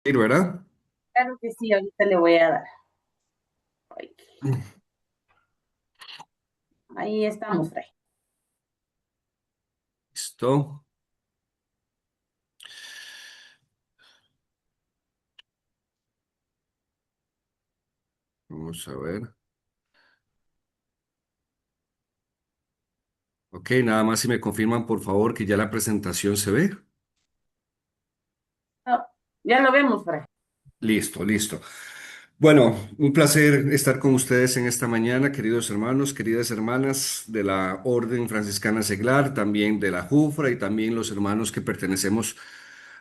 ¿Verdad? Claro que sí, ahorita le voy a dar. Ay, ahí estamos, Fray. Listo. Vamos a ver. Ok, nada más si me confirman, por favor, que ya la presentación se ve. No, ya lo vemos, Fray. Listo, listo. Bueno, un placer estar con ustedes en esta mañana, queridos hermanos, queridas hermanas de la Orden Franciscana Seglar, también de la Jufra y también los hermanos que pertenecemos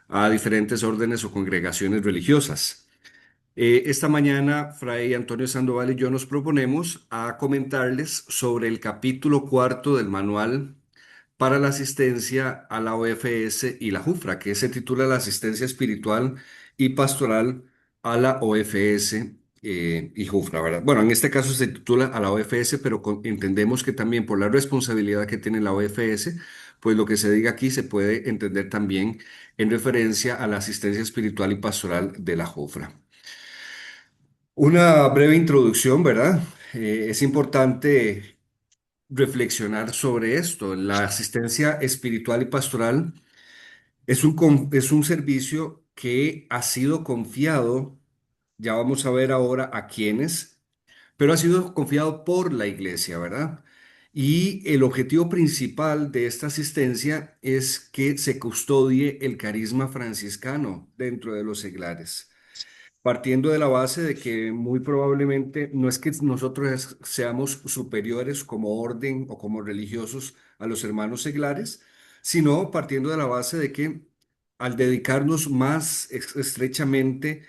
a diferentes órdenes o congregaciones religiosas. Esta mañana, Fray Antonio Sandoval y yo nos proponemos a comentarles sobre el capítulo cuarto del manual para la asistencia a la OFS y la JUFRA, que se titula la asistencia espiritual y pastoral a la OFS y JUFRA, ¿verdad? Bueno, en este caso se titula a la OFS, pero entendemos que también por la responsabilidad que tiene la OFS, pues lo que se diga aquí se puede entender también en referencia a la asistencia espiritual y pastoral de la JUFRA. Una breve introducción, ¿verdad? Es importante reflexionar sobre esto. La asistencia espiritual y pastoral es un servicio que ha sido confiado, ya vamos a ver ahora a quiénes, pero ha sido confiado por la iglesia, ¿verdad? Y el objetivo principal de esta asistencia es que se custodie el carisma franciscano dentro de los seglares, partiendo de la base de que muy probablemente no es que nosotros seamos superiores como orden o como religiosos a los hermanos seglares, sino partiendo de la base de que al dedicarnos más estrechamente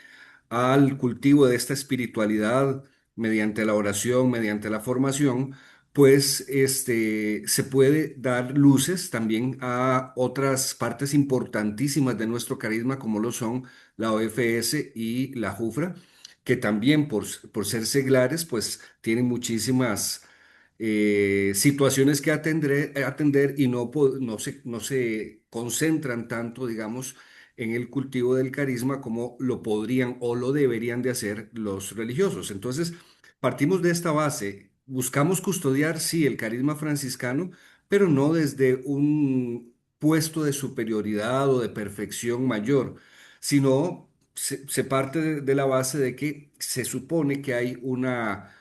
al cultivo de esta espiritualidad mediante la oración, mediante la formación, pues se puede dar luces también a otras partes importantísimas de nuestro carisma, como lo son la OFS y la JUFRA, que también por ser seglares, pues tienen muchísimas situaciones que atender y no se concentran tanto, digamos, en el cultivo del carisma como lo podrían o lo deberían de hacer los religiosos. Entonces, partimos de esta base, buscamos custodiar, sí, el carisma franciscano, pero no desde un puesto de superioridad o de perfección mayor, sino se parte de la base de que se supone que hay una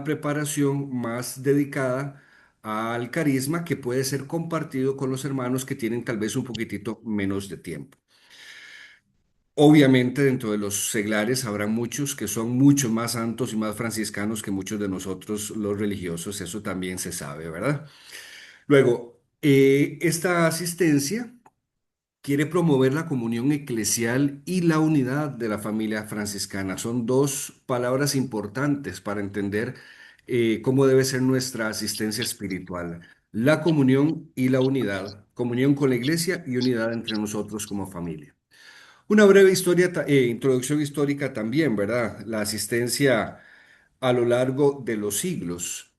preparación más dedicada al carisma que puede ser compartido con los hermanos que tienen tal vez un poquitito menos de tiempo. Obviamente dentro de los seglares habrá muchos que son mucho más santos y más franciscanos que muchos de nosotros los religiosos, eso también se sabe, ¿verdad? Luego, esta asistencia quiere promover la comunión eclesial y la unidad de la familia franciscana. Son dos palabras importantes para entender cómo debe ser nuestra asistencia espiritual. La comunión y la unidad. Comunión con la iglesia y unidad entre nosotros como familia. Una breve introducción histórica también, ¿verdad? La asistencia a lo largo de los siglos.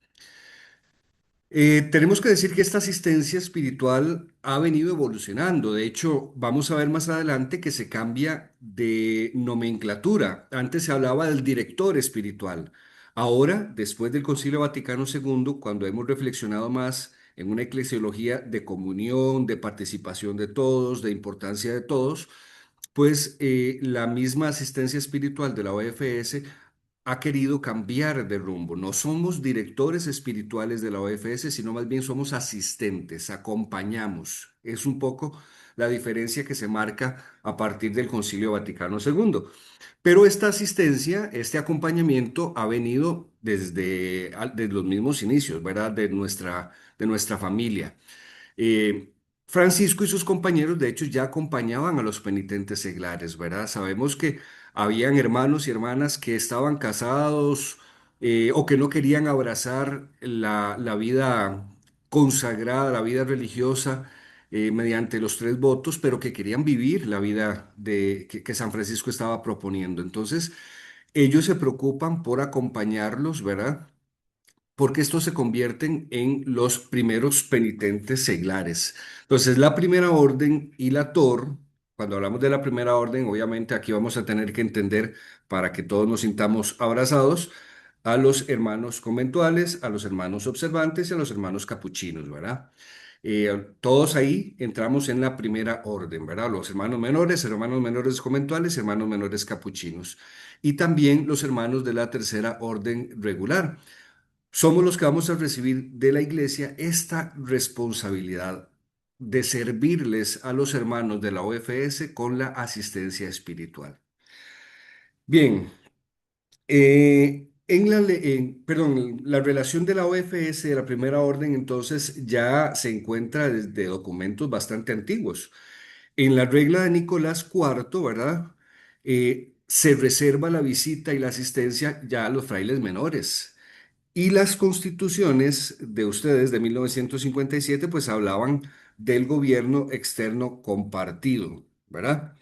Tenemos que decir que esta asistencia espiritual ha venido evolucionando. De hecho, vamos a ver más adelante que se cambia de nomenclatura. Antes se hablaba del director espiritual. Ahora, después del Concilio Vaticano II, cuando hemos reflexionado más en una eclesiología de comunión, de participación de todos, de importancia de todos, pues la misma asistencia espiritual de la OFS ha querido cambiar de rumbo. No somos directores espirituales de la OFS, sino más bien somos asistentes, acompañamos. Es un poco la diferencia que se marca a partir del Concilio Vaticano II. Pero esta asistencia, este acompañamiento ha venido desde los mismos inicios, ¿verdad? De nuestra familia. Eh, Francisco y sus compañeros, de hecho, ya acompañaban a los penitentes seglares, ¿verdad? Sabemos que habían hermanos y hermanas que estaban casados o que no querían abrazar la vida consagrada, la vida religiosa mediante los tres votos, pero que querían vivir la vida que San Francisco estaba proponiendo. Entonces, ellos se preocupan por acompañarlos, ¿verdad? Porque estos se convierten en los primeros penitentes seglares. Entonces, la primera orden y la TOR. Cuando hablamos de la primera orden, obviamente aquí vamos a tener que entender, para que todos nos sintamos abrazados, a los hermanos conventuales, a los hermanos observantes y a los hermanos capuchinos, ¿verdad? Todos ahí entramos en la primera orden, ¿verdad? Los hermanos menores conventuales, hermanos menores capuchinos y también los hermanos de la tercera orden regular. Somos los que vamos a recibir de la iglesia esta responsabilidad de servirles a los hermanos de la OFS con la asistencia espiritual. Bien, perdón, la relación de la OFS de la Primera Orden entonces ya se encuentra desde documentos bastante antiguos. En la regla de Nicolás IV, ¿verdad? Se reserva la visita y la asistencia ya a los frailes menores. Y las constituciones de ustedes de 1957 pues hablaban del gobierno externo compartido, ¿verdad?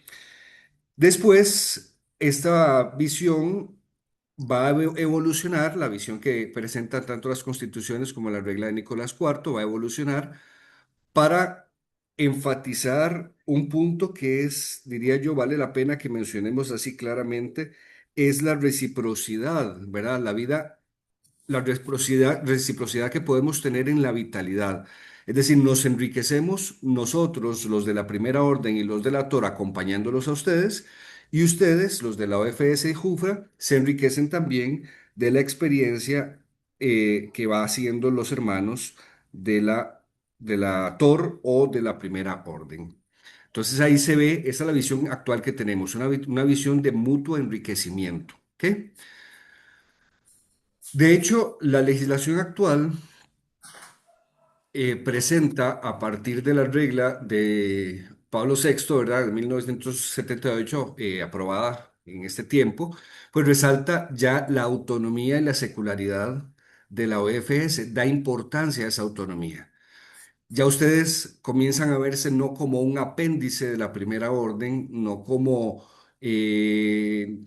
Después, esta visión va a evolucionar, la visión que presentan tanto las constituciones como la regla de Nicolás IV va a evolucionar para enfatizar un punto que es, diría yo, vale la pena que mencionemos así claramente, es la reciprocidad, ¿verdad? La reciprocidad que podemos tener en la vitalidad. Es decir, nos enriquecemos nosotros, los de la Primera Orden y los de la Torah, acompañándolos a ustedes, y ustedes, los de la OFS y JUFRA, se enriquecen también de la experiencia que va haciendo los hermanos de la TOR o de la Primera Orden. Entonces ahí se ve, esa es la visión actual que tenemos, una visión de mutuo enriquecimiento. ¿Ok? De hecho, la legislación actual presenta a partir de la regla de Pablo VI, ¿verdad? De 1978, aprobada en este tiempo, pues resalta ya la autonomía y la secularidad de la OFS, da importancia a esa autonomía. Ya ustedes comienzan a verse no como un apéndice de la primera orden, no como, eh,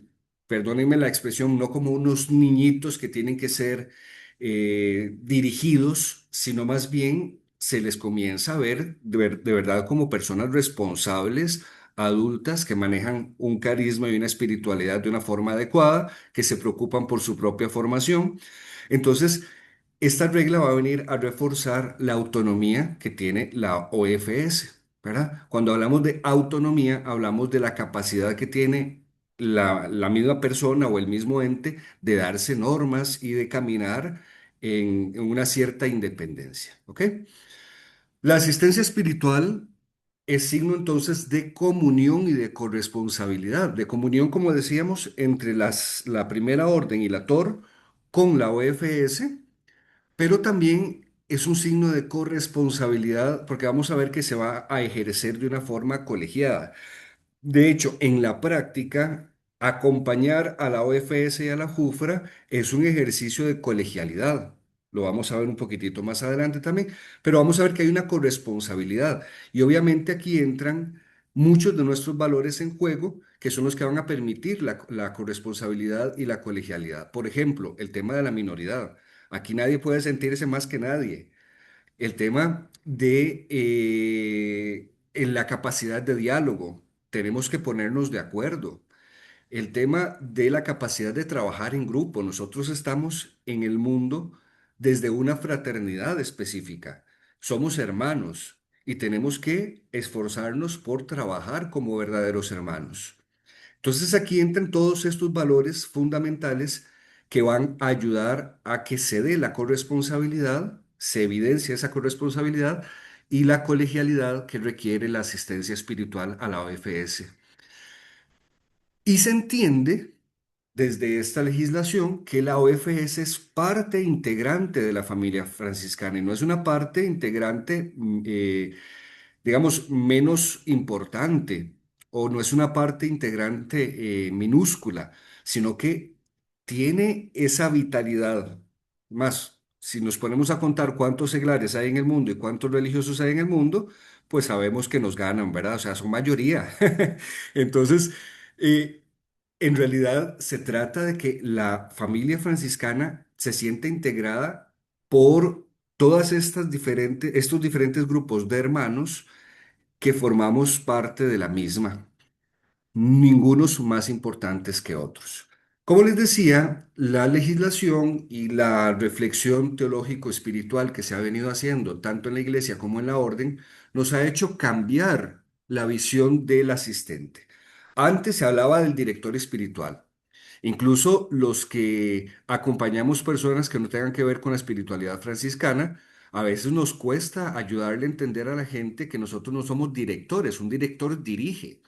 perdónenme la expresión, no como unos niñitos que tienen que ser dirigidos, sino más bien se les comienza a ver de verdad como personas responsables, adultas, que manejan un carisma y una espiritualidad de una forma adecuada, que se preocupan por su propia formación. Entonces, esta regla va a venir a reforzar la autonomía que tiene la OFS, ¿verdad? Cuando hablamos de autonomía, hablamos de la capacidad que tiene la misma persona o el mismo ente de darse normas y de caminar en una cierta independencia, ¿ok? La asistencia espiritual es signo entonces de comunión y de corresponsabilidad, de comunión, como decíamos, entre la Primera Orden y la TOR con la OFS, pero también es un signo de corresponsabilidad porque vamos a ver que se va a ejercer de una forma colegiada. De hecho, en la práctica, acompañar a la OFS y a la JUFRA es un ejercicio de colegialidad. Lo vamos a ver un poquitito más adelante también, pero vamos a ver que hay una corresponsabilidad. Y obviamente aquí entran muchos de nuestros valores en juego, que son los que van a permitir la corresponsabilidad y la colegialidad. Por ejemplo, el tema de la minoridad. Aquí nadie puede sentirse más que nadie. El tema de en la capacidad de diálogo. Tenemos que ponernos de acuerdo. El tema de la capacidad de trabajar en grupo. Nosotros estamos en el mundo desde una fraternidad específica. Somos hermanos y tenemos que esforzarnos por trabajar como verdaderos hermanos. Entonces aquí entran todos estos valores fundamentales que van a ayudar a que se dé la corresponsabilidad, se evidencia esa corresponsabilidad y la colegialidad que requiere la asistencia espiritual a la OFS. Y se entiende desde esta legislación que la OFS es parte integrante de la familia franciscana y no es una parte integrante, digamos, menos importante o no es una parte integrante minúscula, sino que tiene esa vitalidad. Más, si nos ponemos a contar cuántos seglares hay en el mundo y cuántos religiosos hay en el mundo, pues sabemos que nos ganan, ¿verdad? O sea, son mayoría. Entonces, eh, en realidad se trata de que la familia franciscana se siente integrada por todas estos diferentes grupos de hermanos que formamos parte de la misma, ningunos más importantes que otros. Como les decía, la legislación y la reflexión teológico-espiritual que se ha venido haciendo tanto en la iglesia como en la orden nos ha hecho cambiar la visión del asistente. Antes se hablaba del director espiritual. Incluso los que acompañamos personas que no tengan que ver con la espiritualidad franciscana, a veces nos cuesta ayudarle a entender a la gente que nosotros no somos directores. Un director dirige.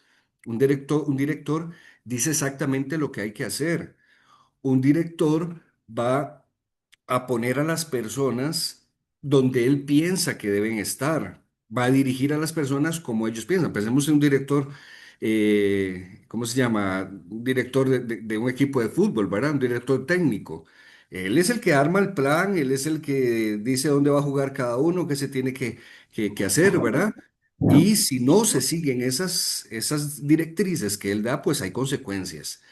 Un director dice exactamente lo que hay que hacer. Un director va a poner a las personas donde él piensa que deben estar. Va a dirigir a las personas como ellos piensan. Pensemos en un director, ¿cómo se llama? Un director de un equipo de fútbol, ¿verdad? Un director técnico. Él es el que arma el plan, él es el que dice dónde va a jugar cada uno, qué se tiene que hacer, ¿verdad? Y si no se siguen esas directrices que él da, pues hay consecuencias.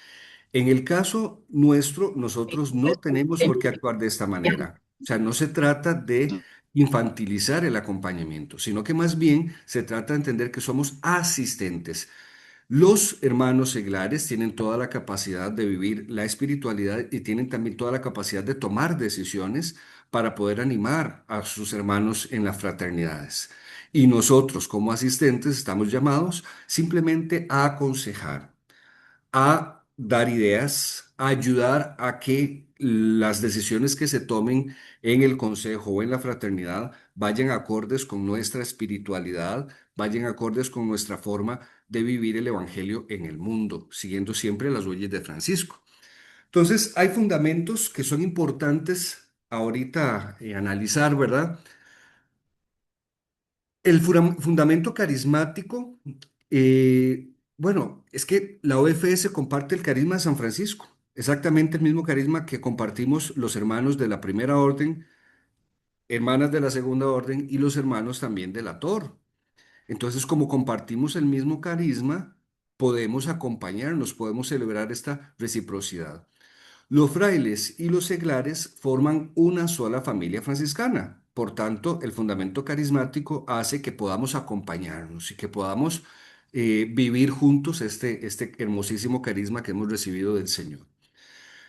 En el caso nuestro, nosotros no tenemos por qué actuar de esta manera. O sea, no se trata de infantilizar el acompañamiento, sino que más bien se trata de entender que somos asistentes. Los hermanos seglares tienen toda la capacidad de vivir la espiritualidad y tienen también toda la capacidad de tomar decisiones para poder animar a sus hermanos en las fraternidades. Y nosotros como asistentes estamos llamados simplemente a aconsejar, a dar ideas, a ayudar a que las decisiones que se tomen en el consejo o en la fraternidad vayan acordes con nuestra espiritualidad, vayan acordes con nuestra forma de vivir el evangelio en el mundo, siguiendo siempre las huellas de Francisco. Entonces, hay fundamentos que son importantes ahorita analizar, ¿verdad? El fundamento carismático, bueno, es que la OFS comparte el carisma de San Francisco, exactamente el mismo carisma que compartimos los hermanos de la Primera Orden, hermanas de la Segunda Orden y los hermanos también de la TOR. Entonces, como compartimos el mismo carisma, podemos acompañarnos, podemos celebrar esta reciprocidad. Los frailes y los seglares forman una sola familia franciscana. Por tanto, el fundamento carismático hace que podamos acompañarnos y que podamos vivir juntos este hermosísimo carisma que hemos recibido del Señor.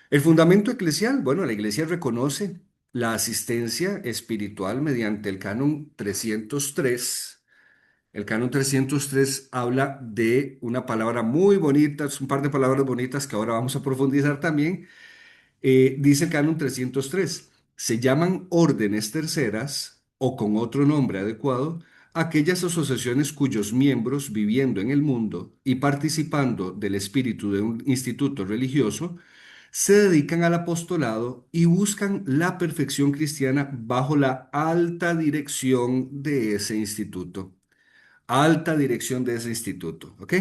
El fundamento eclesial, bueno, la Iglesia reconoce la asistencia espiritual mediante el canon 303. El canon 303 habla de una palabra muy bonita, es un par de palabras bonitas que ahora vamos a profundizar también. Dice el canon 303, se llaman órdenes terceras o con otro nombre adecuado aquellas asociaciones cuyos miembros viviendo en el mundo y participando del espíritu de un instituto religioso se dedican al apostolado y buscan la perfección cristiana bajo la alta dirección de ese instituto. Alta dirección de ese instituto, ¿ok?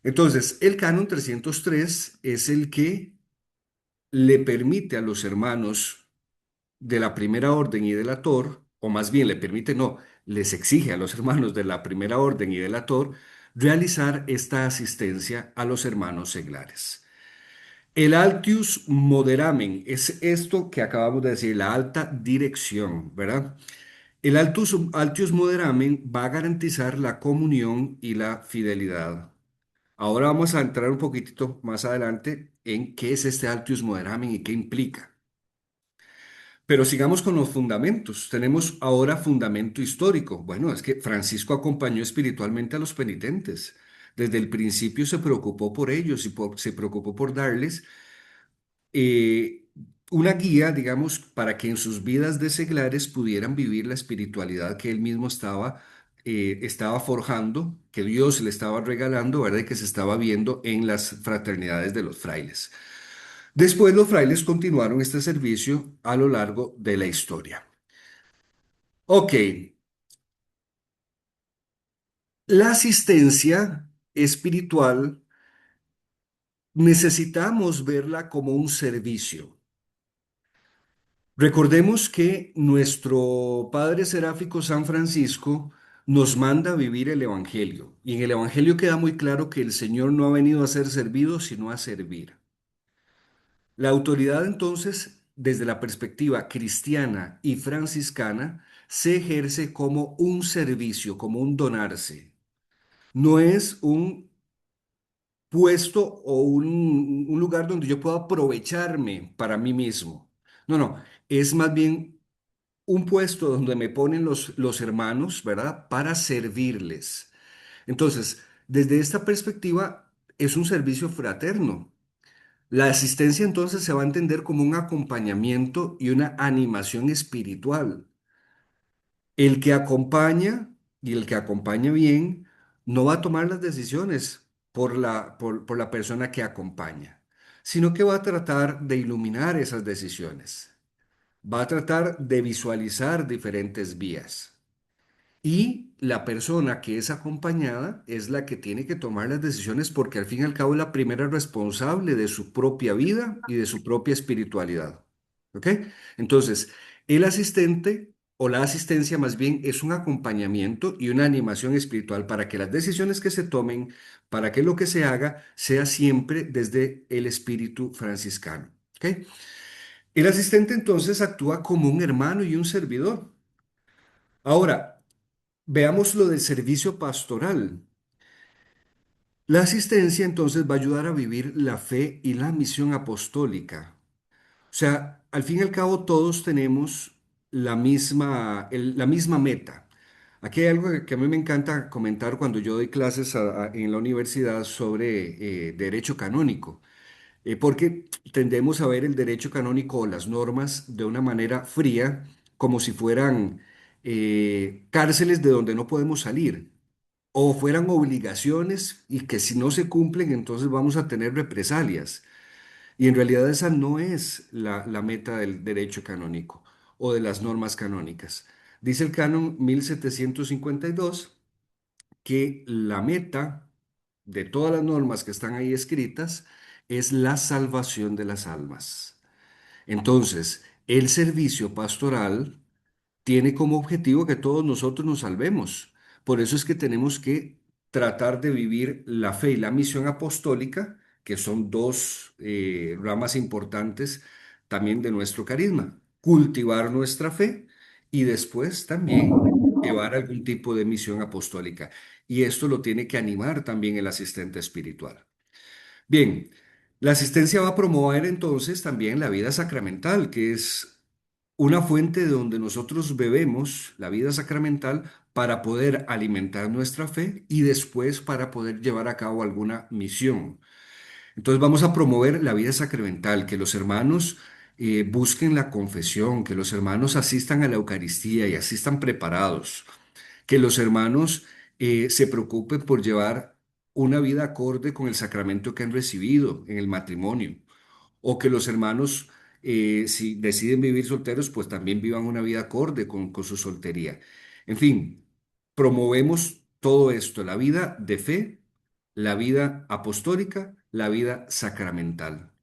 Entonces, el canon 303 es el que le permite a los hermanos de la Primera Orden y de la TOR, o más bien le permite, no, les exige a los hermanos de la Primera Orden y de la TOR realizar esta asistencia a los hermanos seglares. El Altius Moderamen es esto que acabamos de decir, la alta dirección, ¿verdad? El Altius Moderamen va a garantizar la comunión y la fidelidad. Ahora vamos a entrar un poquitito más adelante en qué es este Altius Moderamen y qué implica. Pero sigamos con los fundamentos. Tenemos ahora fundamento histórico. Bueno, es que Francisco acompañó espiritualmente a los penitentes. Desde el principio se preocupó por ellos y se preocupó por darles eh, una guía, digamos, para que en sus vidas de seglares pudieran vivir la espiritualidad que él mismo estaba forjando, que Dios le estaba regalando, ¿verdad? Y que se estaba viendo en las fraternidades de los frailes. Después los frailes continuaron este servicio a lo largo de la historia. Ok, la asistencia espiritual necesitamos verla como un servicio. Recordemos que nuestro Padre Seráfico San Francisco nos manda a vivir el Evangelio y en el Evangelio queda muy claro que el Señor no ha venido a ser servido, sino a servir. La autoridad entonces, desde la perspectiva cristiana y franciscana, se ejerce como un servicio, como un donarse. No es un puesto o un lugar donde yo pueda aprovecharme para mí mismo. No, no, es más bien un puesto donde me ponen los hermanos, ¿verdad? Para servirles. Entonces, desde esta perspectiva, es un servicio fraterno. La asistencia entonces se va a entender como un acompañamiento y una animación espiritual. El que acompaña y el que acompaña bien no va a tomar las decisiones por la persona que acompaña, sino que va a tratar de iluminar esas decisiones. Va a tratar de visualizar diferentes vías. Y la persona que es acompañada es la que tiene que tomar las decisiones porque al fin y al cabo es la primera responsable de su propia vida y de su propia espiritualidad. ¿Ok? Entonces, el asistente o la asistencia más bien es un acompañamiento y una animación espiritual para que las decisiones que se tomen, para que lo que se haga sea siempre desde el espíritu franciscano. ¿Ok? El asistente entonces actúa como un hermano y un servidor. Ahora, veamos lo del servicio pastoral. La asistencia entonces va a ayudar a vivir la fe y la misión apostólica. O sea, al fin y al cabo todos tenemos la misma meta. Aquí hay algo que a mí me encanta comentar cuando yo doy clases en la universidad sobre derecho canónico, porque tendemos a ver el derecho canónico o las normas de una manera fría, como si fueran cárceles de donde no podemos salir o fueran obligaciones y que si no se cumplen, entonces vamos a tener represalias. Y en realidad esa no es la meta del derecho canónico o de las normas canónicas. Dice el canon 1752 que la meta de todas las normas que están ahí escritas es la salvación de las almas. Entonces, el servicio pastoral tiene como objetivo que todos nosotros nos salvemos. Por eso es que tenemos que tratar de vivir la fe y la misión apostólica, que son dos ramas importantes también de nuestro carisma. Cultivar nuestra fe y después también llevar algún tipo de misión apostólica. Y esto lo tiene que animar también el asistente espiritual. Bien, la asistencia va a promover entonces también la vida sacramental, que es una fuente de donde nosotros bebemos la vida sacramental para poder alimentar nuestra fe y después para poder llevar a cabo alguna misión. Entonces vamos a promover la vida sacramental, que los hermanos busquen la confesión, que los hermanos asistan a la Eucaristía y asistan preparados, que los hermanos se preocupen por llevar una vida acorde con el sacramento que han recibido en el matrimonio, o que los hermanos, si deciden vivir solteros, pues también vivan una vida acorde con su soltería. En fin, promovemos todo esto, la vida de fe, la vida apostólica, la vida sacramental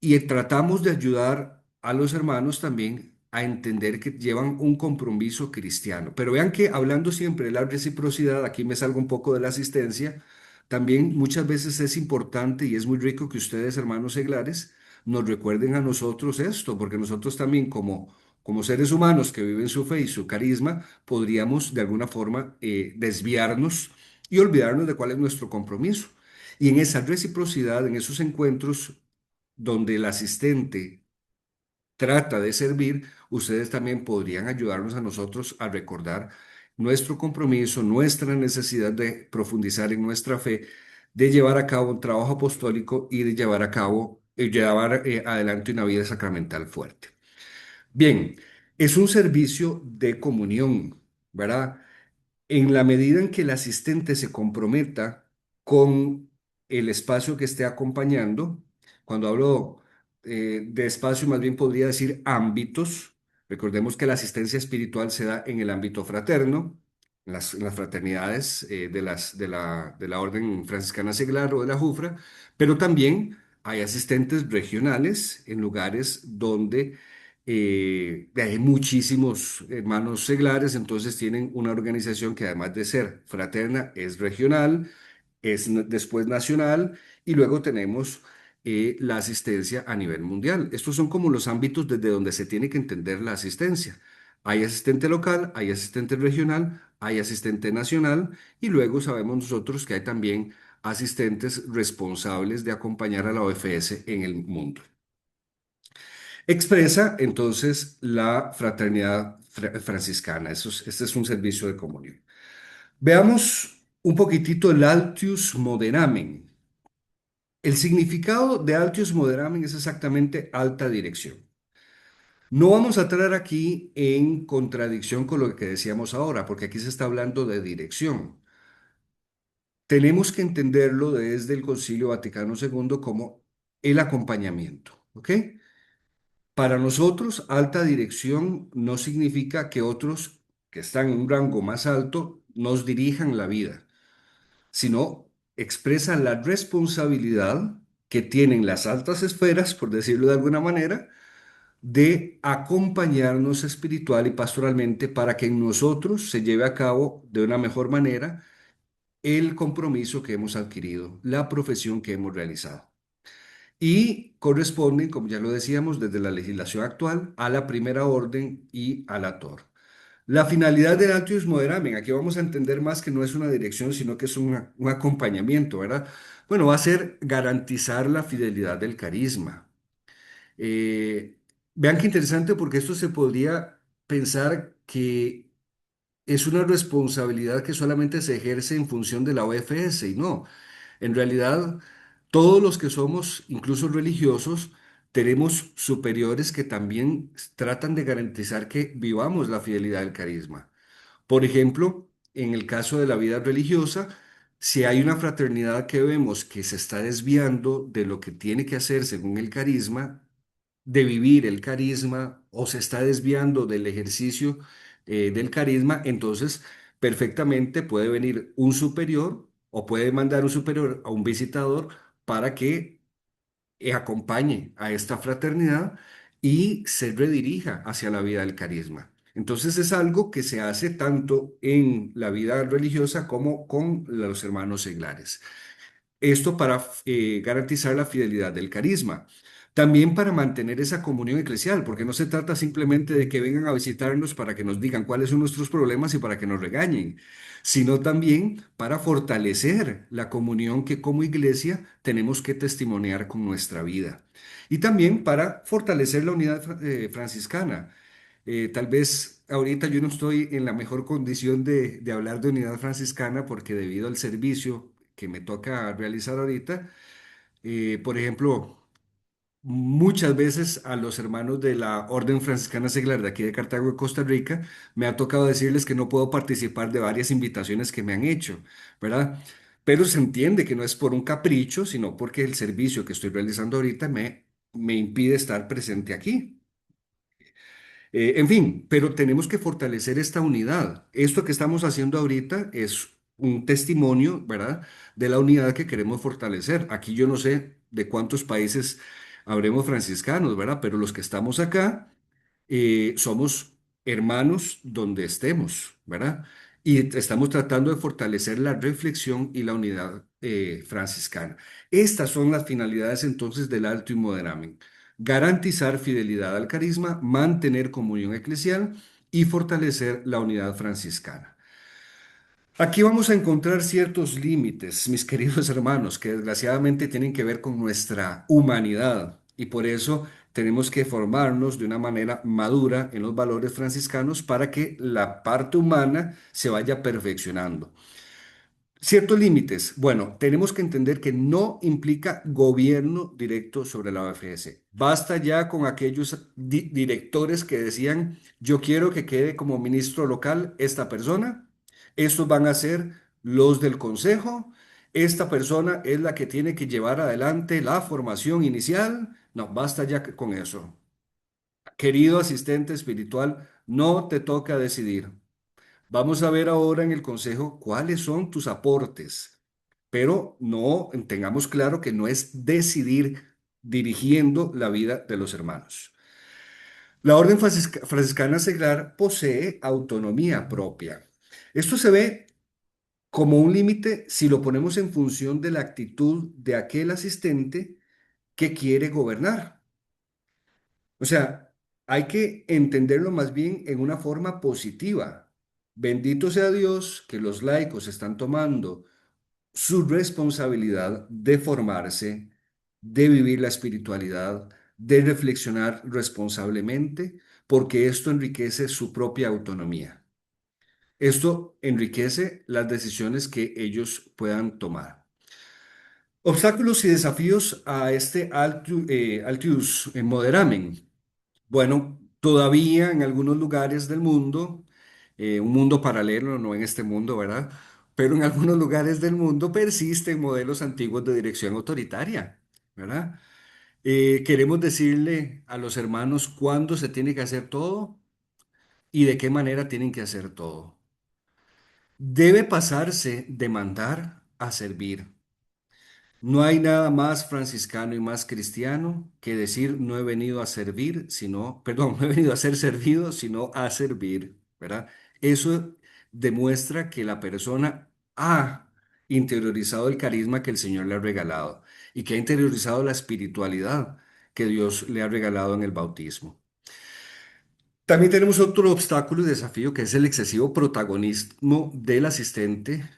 y tratamos de ayudar a los hermanos también a entender que llevan un compromiso cristiano. Pero vean que hablando siempre de la reciprocidad, aquí me salgo un poco de la asistencia, también muchas veces es importante y es muy rico que ustedes, hermanos seglares, nos recuerden a nosotros esto, porque nosotros también como seres humanos que viven su fe y su carisma, podríamos de alguna forma desviarnos y olvidarnos de cuál es nuestro compromiso. Y en esa reciprocidad, en esos encuentros, donde el asistente trata de servir, ustedes también podrían ayudarnos a nosotros a recordar nuestro compromiso, nuestra necesidad de profundizar en nuestra fe, de llevar a cabo un trabajo apostólico y de llevar a cabo, llevar adelante una vida sacramental fuerte. Bien, es un servicio de comunión, ¿verdad? En la medida en que el asistente se comprometa con el espacio que esté acompañando, cuando hablo de espacio, más bien podría decir ámbitos. Recordemos que la asistencia espiritual se da en el ámbito fraterno, en las fraternidades de la Orden Franciscana Seglar o de la JUFRA, pero también hay asistentes regionales en lugares donde hay muchísimos hermanos seglares, entonces tienen una organización que además de ser fraterna, es regional, después nacional y luego tenemos la asistencia a nivel mundial. Estos son como los ámbitos desde donde se tiene que entender la asistencia. Hay asistente local, hay asistente regional, hay asistente nacional y luego sabemos nosotros que hay también asistentes responsables de acompañar a la OFS en el mundo. Expresa entonces la fraternidad franciscana. Este es un servicio de comunión. Veamos un poquitito el Altius Moderamen. El significado de Altius Moderamen es exactamente alta dirección. No vamos a entrar aquí en contradicción con lo que decíamos ahora, porque aquí se está hablando de dirección. Tenemos que entenderlo desde el Concilio Vaticano II como el acompañamiento, ¿ok? Para nosotros, alta dirección no significa que otros que están en un rango más alto nos dirijan la vida, sino expresa la responsabilidad que tienen las altas esferas, por decirlo de alguna manera, de acompañarnos espiritual y pastoralmente para que en nosotros se lleve a cabo de una mejor manera el compromiso que hemos adquirido, la profesión que hemos realizado. Y corresponden, como ya lo decíamos, desde la legislación actual a la primera orden y a la TOR. La finalidad del Altius Moderamen, aquí vamos a entender más que no es una dirección, sino que es un acompañamiento, ¿verdad? Bueno, va a ser garantizar la fidelidad del carisma. Eh, Vean qué interesante porque esto se podría pensar que es una responsabilidad que solamente se ejerce en función de la OFS y no. En realidad, todos los que somos, incluso religiosos, tenemos superiores que también tratan de garantizar que vivamos la fidelidad del carisma. Por ejemplo, en el caso de la vida religiosa, si hay una fraternidad que vemos que se está desviando de lo que tiene que hacer según el carisma, de vivir el carisma o se está desviando del ejercicio del carisma, entonces perfectamente puede venir un superior o puede mandar un superior a un visitador para que acompañe a esta fraternidad y se redirija hacia la vida del carisma. Entonces es algo que se hace tanto en la vida religiosa como con los hermanos seglares. Esto para garantizar la fidelidad del carisma. También para mantener esa comunión eclesial, porque no se trata simplemente de que vengan a visitarnos para que nos digan cuáles son nuestros problemas y para que nos regañen, sino también para fortalecer la comunión que como iglesia tenemos que testimoniar con nuestra vida. Y también para fortalecer la unidad franciscana. Tal vez ahorita yo no estoy en la mejor condición de hablar de unidad franciscana porque debido al servicio que me toca realizar ahorita, por ejemplo, muchas veces a los hermanos de la Orden Franciscana Seglar de aquí de Cartago de Costa Rica me ha tocado decirles que no puedo participar de varias invitaciones que me han hecho, ¿verdad? Pero se entiende que no es por un capricho, sino porque el servicio que estoy realizando ahorita me impide estar presente aquí. En fin, pero tenemos que fortalecer esta unidad. Esto que estamos haciendo ahorita es un testimonio, ¿verdad?, de la unidad que queremos fortalecer. Aquí yo no sé de cuántos países habremos franciscanos, ¿verdad? Pero los que estamos acá somos hermanos donde estemos, ¿verdad? Y estamos tratando de fortalecer la reflexión y la unidad franciscana. Estas son las finalidades entonces del Alto y Moderamen: garantizar fidelidad al carisma, mantener comunión eclesial y fortalecer la unidad franciscana. Aquí vamos a encontrar ciertos límites, mis queridos hermanos, que desgraciadamente tienen que ver con nuestra humanidad y por eso tenemos que formarnos de una manera madura en los valores franciscanos para que la parte humana se vaya perfeccionando. Ciertos límites. Bueno, tenemos que entender que no implica gobierno directo sobre la OFS. Basta ya con aquellos directores que decían, yo quiero que quede como ministro local esta persona. Estos van a ser los del consejo. Esta persona es la que tiene que llevar adelante la formación inicial. No, basta ya con eso. Querido asistente espiritual, no te toca decidir. Vamos a ver ahora en el consejo cuáles son tus aportes, pero no tengamos claro que no es decidir dirigiendo la vida de los hermanos. La orden franciscana seglar posee autonomía propia. Esto se ve como un límite si lo ponemos en función de la actitud de aquel asistente que quiere gobernar. O sea, hay que entenderlo más bien en una forma positiva. Bendito sea Dios que los laicos están tomando su responsabilidad de formarse, de vivir la espiritualidad, de reflexionar responsablemente, porque esto enriquece su propia autonomía. Esto enriquece las decisiones que ellos puedan tomar. Obstáculos y desafíos a este Altius Moderamen. Bueno, todavía en algunos lugares del mundo, un mundo paralelo, no en este mundo, ¿verdad? Pero en algunos lugares del mundo persisten modelos antiguos de dirección autoritaria, ¿verdad? Queremos decirle a los hermanos cuándo se tiene que hacer todo y de qué manera tienen que hacer todo. Debe pasarse de mandar a servir. No hay nada más franciscano y más cristiano que decir no he venido a servir, sino, perdón, no he venido a ser servido, sino a servir, ¿verdad? Eso demuestra que la persona ha interiorizado el carisma que el Señor le ha regalado y que ha interiorizado la espiritualidad que Dios le ha regalado en el bautismo. También tenemos otro obstáculo y desafío que es el excesivo protagonismo del asistente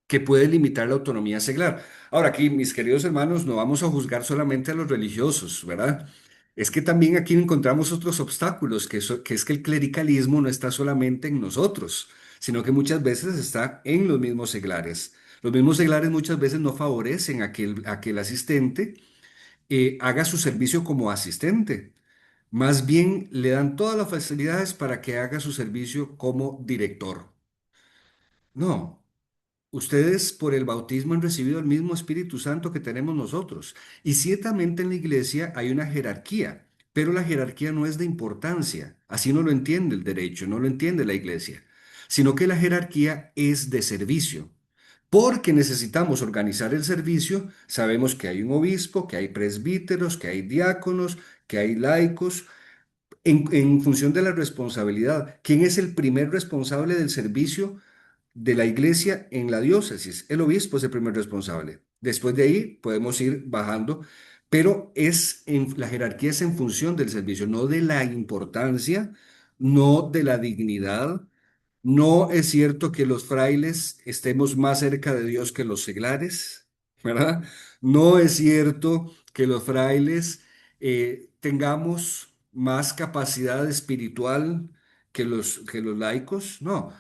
que puede limitar la autonomía seglar. Ahora, aquí, mis queridos hermanos, no vamos a juzgar solamente a los religiosos, ¿verdad? Es que también aquí encontramos otros obstáculos, que es que el clericalismo no está solamente en nosotros, sino que muchas veces está en los mismos seglares. Los mismos seglares muchas veces no favorecen a que el asistente haga su servicio como asistente. Más bien le dan todas las facilidades para que haga su servicio como director. No, ustedes por el bautismo han recibido el mismo Espíritu Santo que tenemos nosotros. Y ciertamente en la iglesia hay una jerarquía, pero la jerarquía no es de importancia. Así no lo entiende el derecho, no lo entiende la iglesia, sino que la jerarquía es de servicio. Porque necesitamos organizar el servicio, sabemos que hay un obispo, que hay presbíteros, que hay diáconos, que hay laicos, en función de la responsabilidad. ¿Quién es el primer responsable del servicio de la iglesia en la diócesis? El obispo es el primer responsable. Después de ahí podemos ir bajando, pero la jerarquía es en función del servicio, no de la importancia, no de la dignidad. No es cierto que los frailes estemos más cerca de Dios que los seglares, ¿verdad? No es cierto que los frailes tengamos más capacidad espiritual que los laicos. No.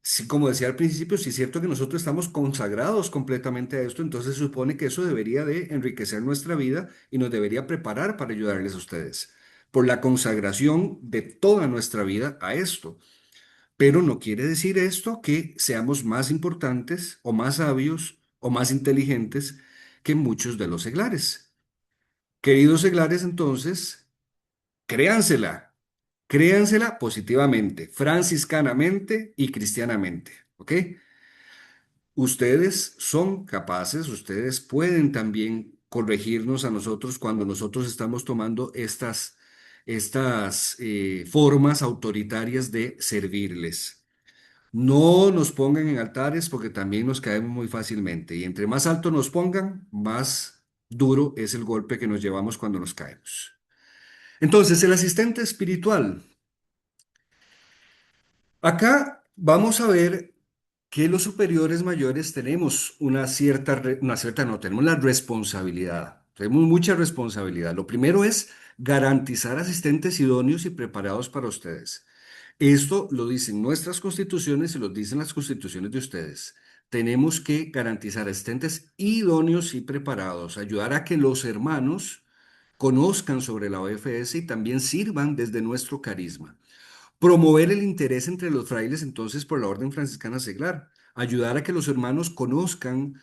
Sí, como decía al principio, sí es cierto que nosotros estamos consagrados completamente a esto, entonces se supone que eso debería de enriquecer nuestra vida y nos debería preparar para ayudarles a ustedes por la consagración de toda nuestra vida a esto. Pero no quiere decir esto que seamos más importantes o más sabios o más inteligentes que muchos de los seglares. Queridos seglares, entonces, créansela, créansela positivamente, franciscanamente y cristianamente, ¿ok? Ustedes son capaces, ustedes pueden también corregirnos a nosotros cuando nosotros estamos tomando estas formas autoritarias de servirles. No nos pongan en altares porque también nos caemos muy fácilmente. Y entre más alto nos pongan, más duro es el golpe que nos llevamos cuando nos caemos. Entonces, el asistente espiritual. Acá vamos a ver que los superiores mayores tenemos no, tenemos la responsabilidad. Tenemos mucha responsabilidad. Lo primero es garantizar asistentes idóneos y preparados para ustedes. Esto lo dicen nuestras constituciones y lo dicen las constituciones de ustedes. Tenemos que garantizar asistentes idóneos y preparados, ayudar a que los hermanos conozcan sobre la OFS y también sirvan desde nuestro carisma. Promover el interés entre los frailes entonces por la Orden Franciscana Seglar. Ayudar a que los hermanos conozcan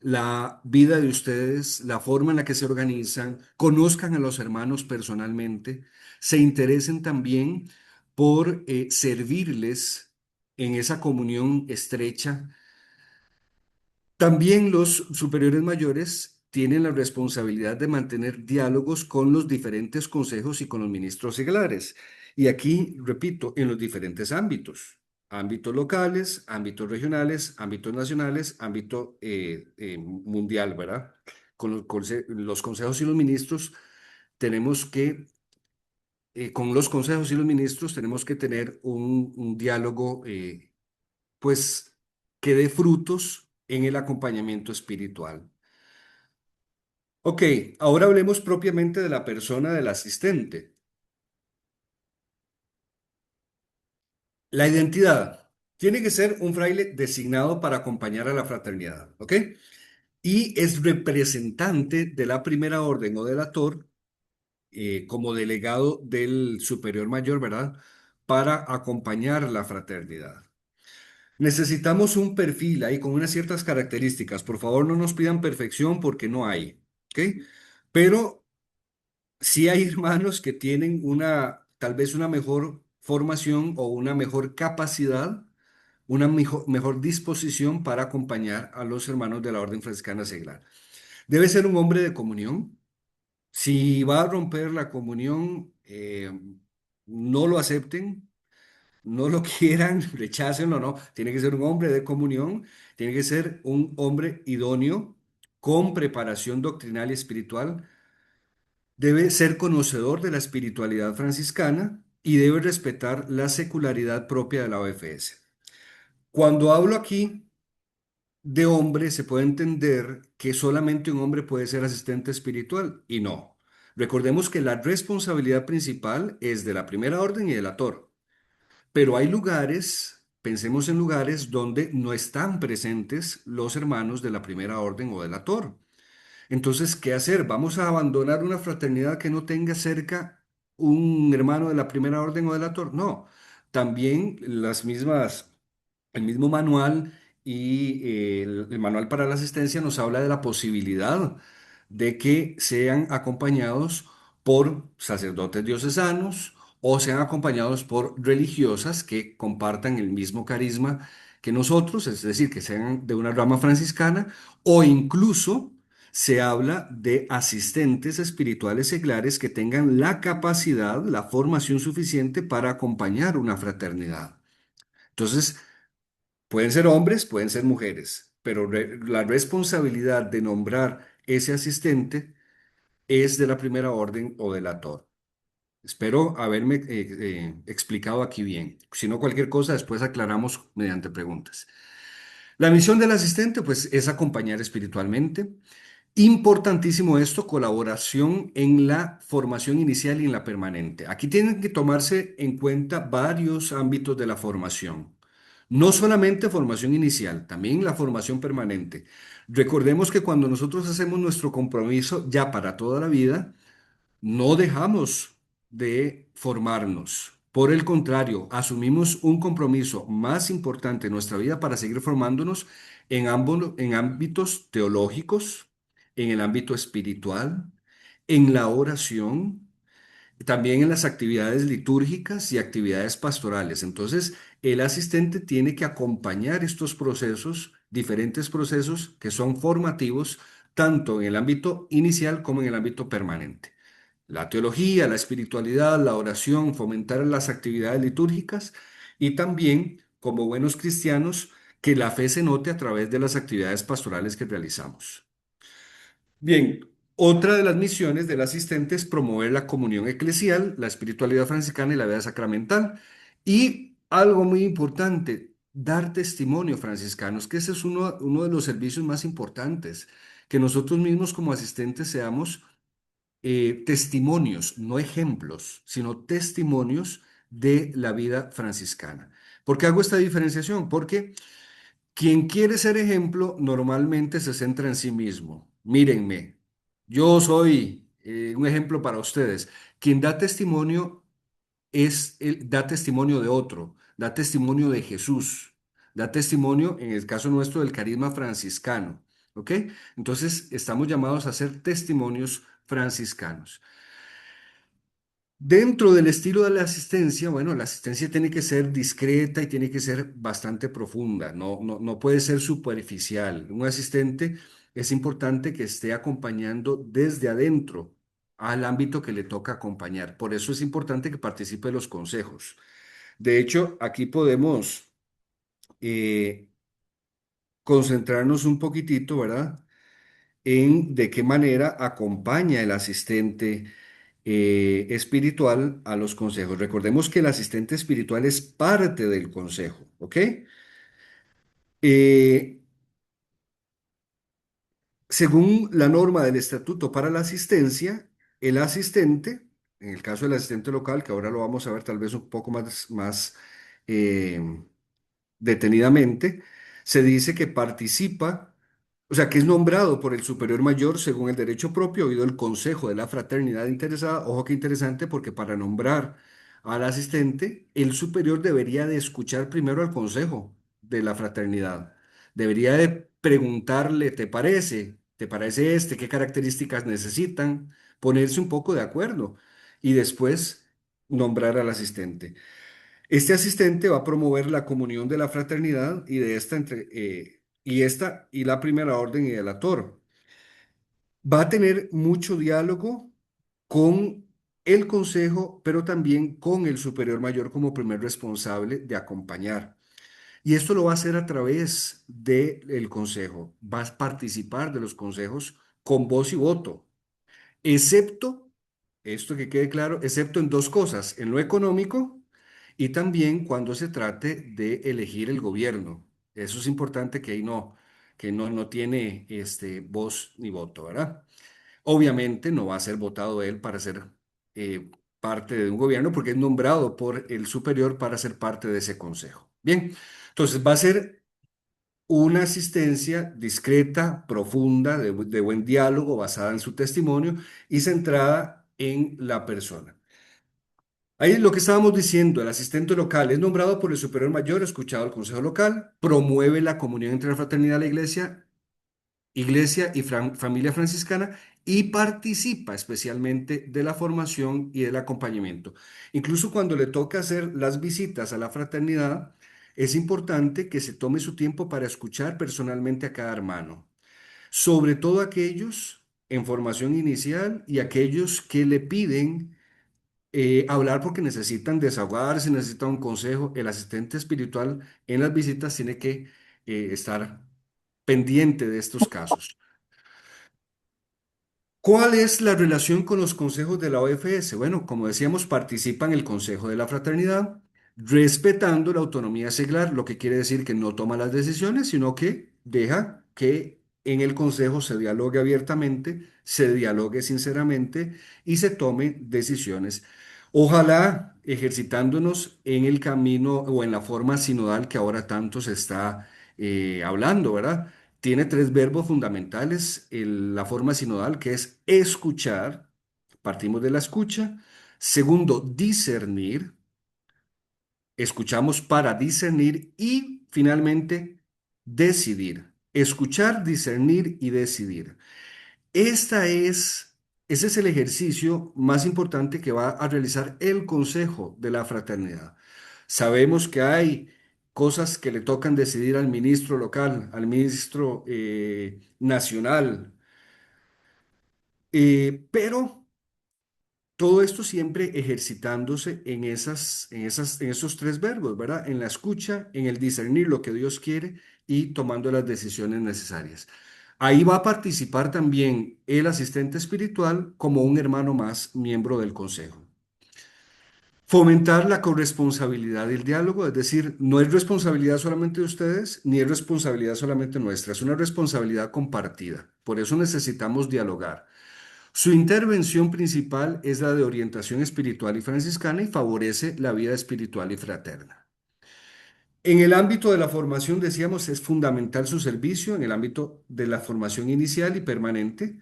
la vida de ustedes, la forma en la que se organizan, conozcan a los hermanos personalmente, se interesen también por servirles en esa comunión estrecha. También los superiores mayores tienen la responsabilidad de mantener diálogos con los diferentes consejos y con los ministros seglares. Y aquí, repito, en los diferentes ámbitos, ámbitos locales, ámbitos regionales, ámbitos nacionales, ámbito mundial, ¿verdad? Con los consejos y los ministros tenemos que con los consejos y los ministros tenemos que tener un diálogo, pues, que dé frutos en el acompañamiento espiritual. Ok, ahora hablemos propiamente de la persona del asistente. La identidad. Tiene que ser un fraile designado para acompañar a la fraternidad, ¿ok? Y es representante de la primera orden o delator como delegado del superior mayor, ¿verdad? Para acompañar la fraternidad. Necesitamos un perfil ahí con unas ciertas características. Por favor, no nos pidan perfección porque no hay, ¿ok? Pero sí hay hermanos que tienen tal vez una mejor formación o una mejor capacidad, una mejor disposición para acompañar a los hermanos de la Orden Franciscana Seglar. Debe ser un hombre de comunión. Si va a romper la comunión, no lo acepten, no lo quieran, rechácenlo, no. Tiene que ser un hombre de comunión, tiene que ser un hombre idóneo, con preparación doctrinal y espiritual. Debe ser conocedor de la espiritualidad franciscana y debe respetar la secularidad propia de la OFS. Cuando hablo aquí de hombre, se puede entender que solamente un hombre puede ser asistente espiritual y no. Recordemos que la responsabilidad principal es de la primera orden y del ator, pero hay lugares, pensemos en lugares donde no están presentes los hermanos de la primera orden o del ator. Entonces, ¿qué hacer? ¿Vamos a abandonar una fraternidad que no tenga cerca un hermano de la primera orden o delator? No. También el mismo manual y el manual para la asistencia nos habla de la posibilidad de que sean acompañados por sacerdotes diocesanos o sean acompañados por religiosas que compartan el mismo carisma que nosotros, es decir, que sean de una rama franciscana o incluso se habla de asistentes espirituales seglares que tengan la capacidad, la formación suficiente para acompañar una fraternidad. Entonces, pueden ser hombres, pueden ser mujeres, pero la responsabilidad de nombrar ese asistente es de la primera orden o del ator. Espero haberme explicado aquí bien. Si no, cualquier cosa después aclaramos mediante preguntas. La misión del asistente, pues, es acompañar espiritualmente. Importantísimo esto, colaboración en la formación inicial y en la permanente. Aquí tienen que tomarse en cuenta varios ámbitos de la formación. No solamente formación inicial, también la formación permanente. Recordemos que cuando nosotros hacemos nuestro compromiso ya para toda la vida, no dejamos de formarnos. Por el contrario, asumimos un compromiso más importante en nuestra vida para seguir formándonos en ámbitos teológicos, en el ámbito espiritual, en la oración, también en las actividades litúrgicas y actividades pastorales. Entonces, el asistente tiene que acompañar estos procesos, diferentes procesos que son formativos, tanto en el ámbito inicial como en el ámbito permanente. La teología, la espiritualidad, la oración, fomentar las actividades litúrgicas y también, como buenos cristianos, que la fe se note a través de las actividades pastorales que realizamos. Bien, otra de las misiones del asistente es promover la comunión eclesial, la espiritualidad franciscana y la vida sacramental. Y algo muy importante, dar testimonio franciscanos, que ese es uno de los servicios más importantes, que nosotros mismos como asistentes seamos testimonios, no ejemplos, sino testimonios de la vida franciscana. ¿Por qué hago esta diferenciación? Porque quien quiere ser ejemplo normalmente se centra en sí mismo. Mírenme, yo soy un ejemplo para ustedes. Quien da testimonio da testimonio de otro, da testimonio de Jesús, da testimonio, en el caso nuestro, del carisma franciscano. ¿Ok? Entonces, estamos llamados a ser testimonios franciscanos. Dentro del estilo de la asistencia, bueno, la asistencia tiene que ser discreta y tiene que ser bastante profunda, no puede ser superficial. Un asistente es importante que esté acompañando desde adentro al ámbito que le toca acompañar. Por eso es importante que participe de los consejos. De hecho, aquí podemos eh, concentrarnos un poquitito, ¿verdad? En de qué manera acompaña el asistente espiritual a los consejos. Recordemos que el asistente espiritual es parte del consejo, ¿ok? Eh, Según la norma del Estatuto para la Asistencia, el asistente, en el caso del asistente local, que ahora lo vamos a ver tal vez un poco más eh, detenidamente, se dice que participa, o sea, que es nombrado por el superior mayor según el derecho propio, oído el consejo de la fraternidad interesada. Ojo que interesante, porque para nombrar al asistente, el superior debería de escuchar primero al consejo de la fraternidad. Debería de preguntarle, ¿te parece? ¿Te parece este? ¿Qué características necesitan? Ponerse un poco de acuerdo y después nombrar al asistente. Este asistente va a promover la comunión de la fraternidad y de esta y la primera orden y el ator. Va a tener mucho diálogo con el consejo, pero también con el superior mayor como primer responsable de acompañar. Y esto lo va a hacer a través del consejo. Va a participar de los consejos con voz y voto, excepto, esto que quede claro, excepto en dos cosas, en lo económico y también cuando se trate de elegir el gobierno. Eso es importante que ahí no tiene voz ni voto, ¿verdad? Obviamente no va a ser votado él para ser eh, parte de un gobierno porque es nombrado por el superior para ser parte de ese consejo. Bien, entonces va a ser una asistencia discreta, profunda, de buen diálogo, basada en su testimonio y centrada en la persona. Ahí lo que estábamos diciendo, el asistente local es nombrado por el superior mayor, escuchado al consejo local, promueve la comunión entre la fraternidad y la iglesia y familia franciscana y participa especialmente de la formación y del acompañamiento. Incluso cuando le toca hacer las visitas a la fraternidad, es importante que se tome su tiempo para escuchar personalmente a cada hermano, sobre todo aquellos en formación inicial y aquellos que le piden hablar porque necesitan desahogarse, necesitan un consejo. El asistente espiritual en las visitas tiene que estar pendiente de estos casos. ¿Cuál es la relación con los consejos de la OFS? Bueno, como decíamos, participa en el Consejo de la Fraternidad, respetando la autonomía seglar, lo que quiere decir que no toma las decisiones, sino que deja que en el Consejo se dialogue abiertamente, se dialogue sinceramente y se tome decisiones. Ojalá ejercitándonos en el camino o en la forma sinodal que ahora tanto se está hablando, ¿verdad? Tiene tres verbos fundamentales, la forma sinodal, que es escuchar, partimos de la escucha. Segundo, discernir, escuchamos para discernir. Y finalmente, decidir. Escuchar, discernir y decidir. Esta es, Ese es el ejercicio más importante que va a realizar el Consejo de la Fraternidad. Sabemos que hay cosas que le tocan decidir al ministro local, al ministro nacional, pero todo esto siempre ejercitándose en esos tres verbos, ¿verdad? En la escucha, en el discernir lo que Dios quiere y tomando las decisiones necesarias. Ahí va a participar también el asistente espiritual como un hermano más, miembro del consejo. Fomentar la corresponsabilidad y el diálogo, es decir, no es responsabilidad solamente de ustedes, ni es responsabilidad solamente nuestra, es una responsabilidad compartida. Por eso necesitamos dialogar. Su intervención principal es la de orientación espiritual y franciscana y favorece la vida espiritual y fraterna. En el ámbito de la formación, decíamos, es fundamental su servicio en el ámbito de la formación inicial y permanente.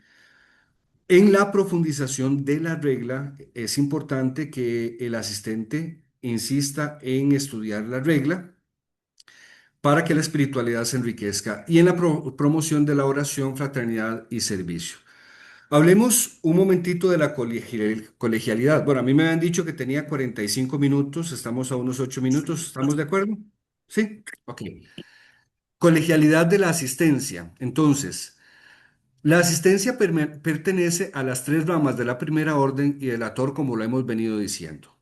En la profundización de la regla, es importante que el asistente insista en estudiar la regla para que la espiritualidad se enriquezca y en la promoción de la oración, fraternidad y servicio. Hablemos un momentito de la colegialidad. Bueno, a mí me habían dicho que tenía 45 minutos, estamos a unos 8 minutos, ¿estamos de acuerdo? Sí, ok. Colegialidad de la asistencia. Entonces, la asistencia pertenece a las tres ramas de la primera orden y del ator, como lo hemos venido diciendo.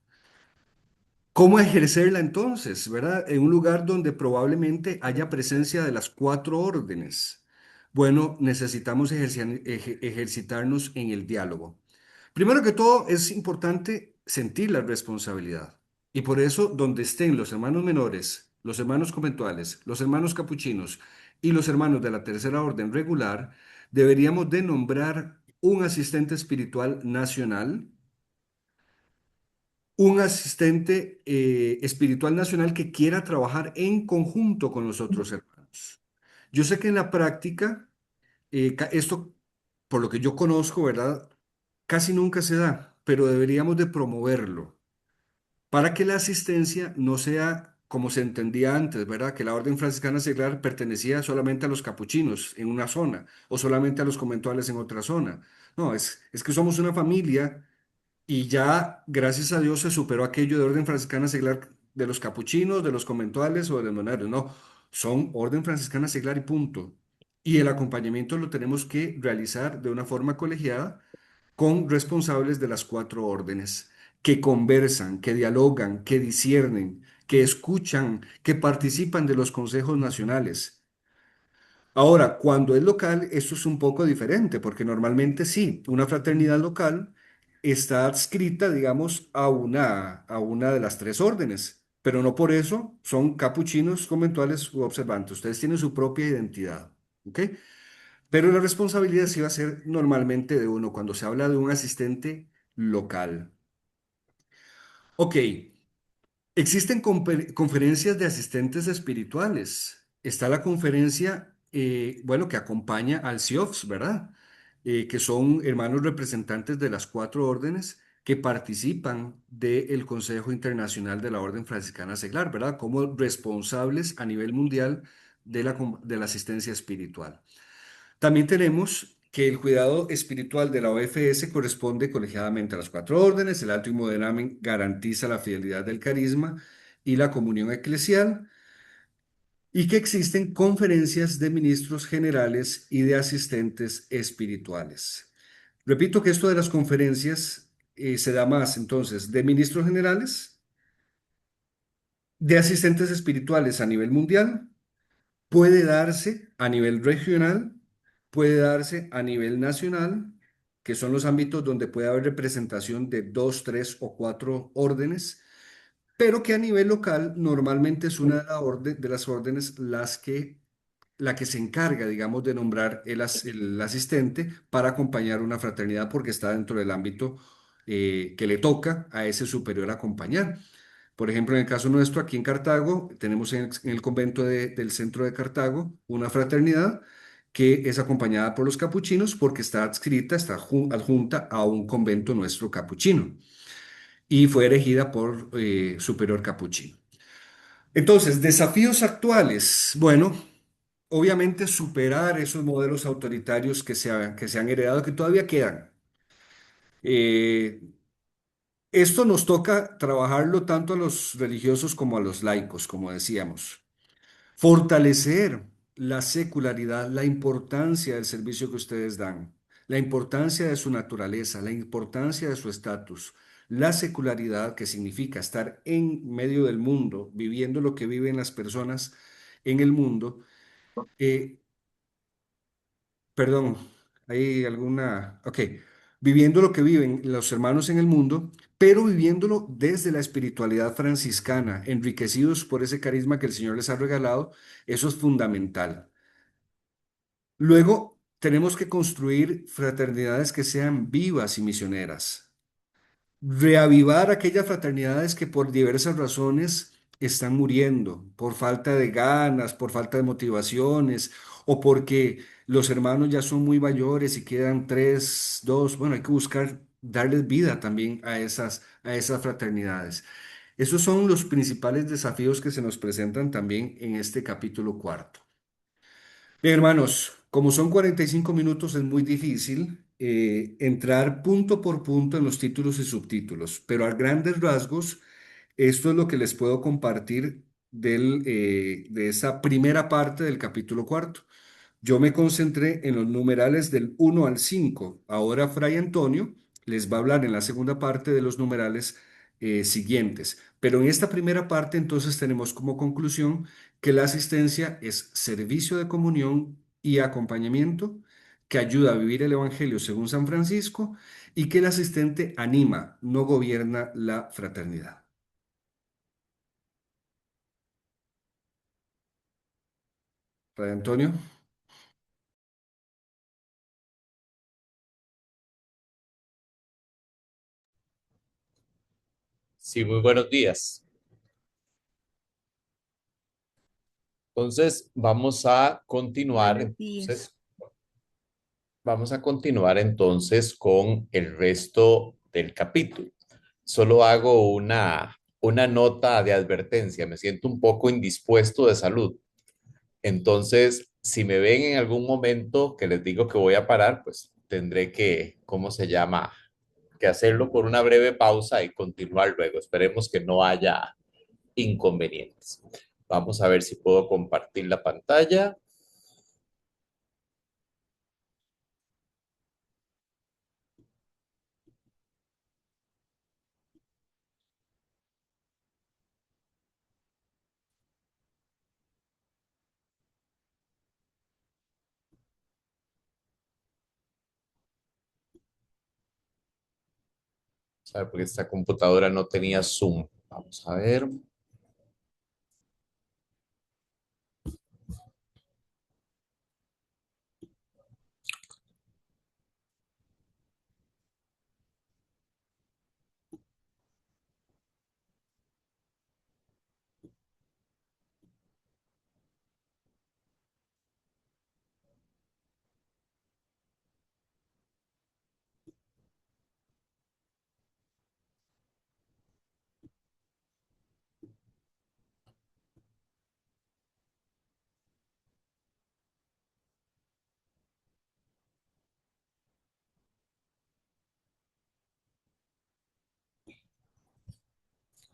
¿Cómo ejercerla entonces, verdad? En un lugar donde probablemente haya presencia de las cuatro órdenes. Bueno, necesitamos ejercitarnos en el diálogo. Primero que todo, es importante sentir la responsabilidad. Y por eso, donde estén los hermanos menores, los hermanos conventuales, los hermanos capuchinos y los hermanos de la tercera orden regular, deberíamos de nombrar un asistente espiritual nacional, un asistente espiritual nacional que quiera trabajar en conjunto con los otros hermanos. Yo sé que en la práctica, esto, por lo que yo conozco, ¿verdad? Casi nunca se da, pero deberíamos de promoverlo para que la asistencia no sea como se entendía antes, ¿verdad? Que la orden franciscana seglar pertenecía solamente a los capuchinos en una zona o solamente a los conventuales en otra zona. No, es que somos una familia y ya, gracias a Dios, se superó aquello de orden franciscana seglar de los capuchinos, de los conventuales o de los monarios. No, son orden franciscana seglar y punto. Y el acompañamiento lo tenemos que realizar de una forma colegiada con responsables de las cuatro órdenes, que conversan, que dialogan, que disciernen, que escuchan, que participan de los consejos nacionales. Ahora, cuando es local, esto es un poco diferente, porque normalmente sí, una fraternidad local está adscrita, digamos, a una de las tres órdenes, pero no por eso son capuchinos, conventuales u observantes. Ustedes tienen su propia identidad, ¿ok? Pero la responsabilidad sí va a ser normalmente de uno cuando se habla de un asistente local. Ok, existen conferencias de asistentes espirituales. Está la conferencia, bueno, que acompaña al CIOFS, ¿verdad? Que son hermanos representantes de las cuatro órdenes que participan del Consejo Internacional de la Orden Franciscana Seglar, ¿verdad? Como responsables a nivel mundial de la asistencia espiritual. También tenemos que el cuidado espiritual de la OFS corresponde colegiadamente a las cuatro órdenes, el alto y moderamen garantiza la fidelidad del carisma y la comunión eclesial, y que existen conferencias de ministros generales y de asistentes espirituales. Repito que esto de las conferencias se da más entonces de ministros generales, de asistentes espirituales a nivel mundial. Puede darse a nivel regional, puede darse a nivel nacional, que son los ámbitos donde puede haber representación de dos, tres o cuatro órdenes, pero que a nivel local normalmente es una de las órdenes la que se encarga, digamos, de nombrar el asistente para acompañar una fraternidad porque está dentro del ámbito que le toca a ese superior acompañar. Por ejemplo, en el caso nuestro, aquí en Cartago, tenemos en el convento del centro de Cartago una fraternidad que es acompañada por los capuchinos porque está adscrita, está adjunta a un convento nuestro capuchino y fue erigida por superior capuchino. Entonces, desafíos actuales. Bueno, obviamente superar esos modelos autoritarios que se han heredado, que todavía quedan. Eh, Esto nos toca trabajarlo tanto a los religiosos como a los laicos, como decíamos. Fortalecer la secularidad, la importancia del servicio que ustedes dan, la importancia de su naturaleza, la importancia de su estatus, la secularidad que significa estar en medio del mundo, viviendo lo que viven las personas en el mundo. eh, Perdón, hay alguna... Ok, viviendo lo que viven los hermanos en el mundo, pero viviéndolo desde la espiritualidad franciscana, enriquecidos por ese carisma que el Señor les ha regalado, eso es fundamental. Luego, tenemos que construir fraternidades que sean vivas y misioneras. Reavivar aquellas fraternidades que por diversas razones están muriendo, por falta de ganas, por falta de motivaciones, o porque los hermanos ya son muy mayores y quedan tres, dos, bueno, hay que buscar darles vida también a esas fraternidades. Esos son los principales desafíos que se nos presentan también en este capítulo cuarto. Bien, hermanos, como son 45 minutos, es muy difícil entrar punto por punto en los títulos y subtítulos, pero a grandes rasgos, esto es lo que les puedo compartir de esa primera parte del capítulo cuarto. Yo me concentré en los numerales del 1 al 5. Ahora Fray Antonio les va a hablar en la segunda parte de los numerales siguientes. Pero en esta primera parte entonces tenemos como conclusión que la asistencia es servicio de comunión y acompañamiento, que ayuda a vivir el Evangelio según San Francisco y que el asistente anima, no gobierna la fraternidad. Fray Antonio. Sí, muy buenos días. Entonces, Buenos días. vamos a continuar entonces con el resto del capítulo. Solo hago una nota de advertencia. Me siento un poco indispuesto de salud. Entonces, si me ven en algún momento que les digo que voy a parar, pues tendré que, ¿cómo se llama? Que hacerlo por una breve pausa y continuar luego. Esperemos que no haya inconvenientes. Vamos a ver si puedo compartir la pantalla. ¿Sabe? Porque esta computadora no tenía Zoom. Vamos a ver.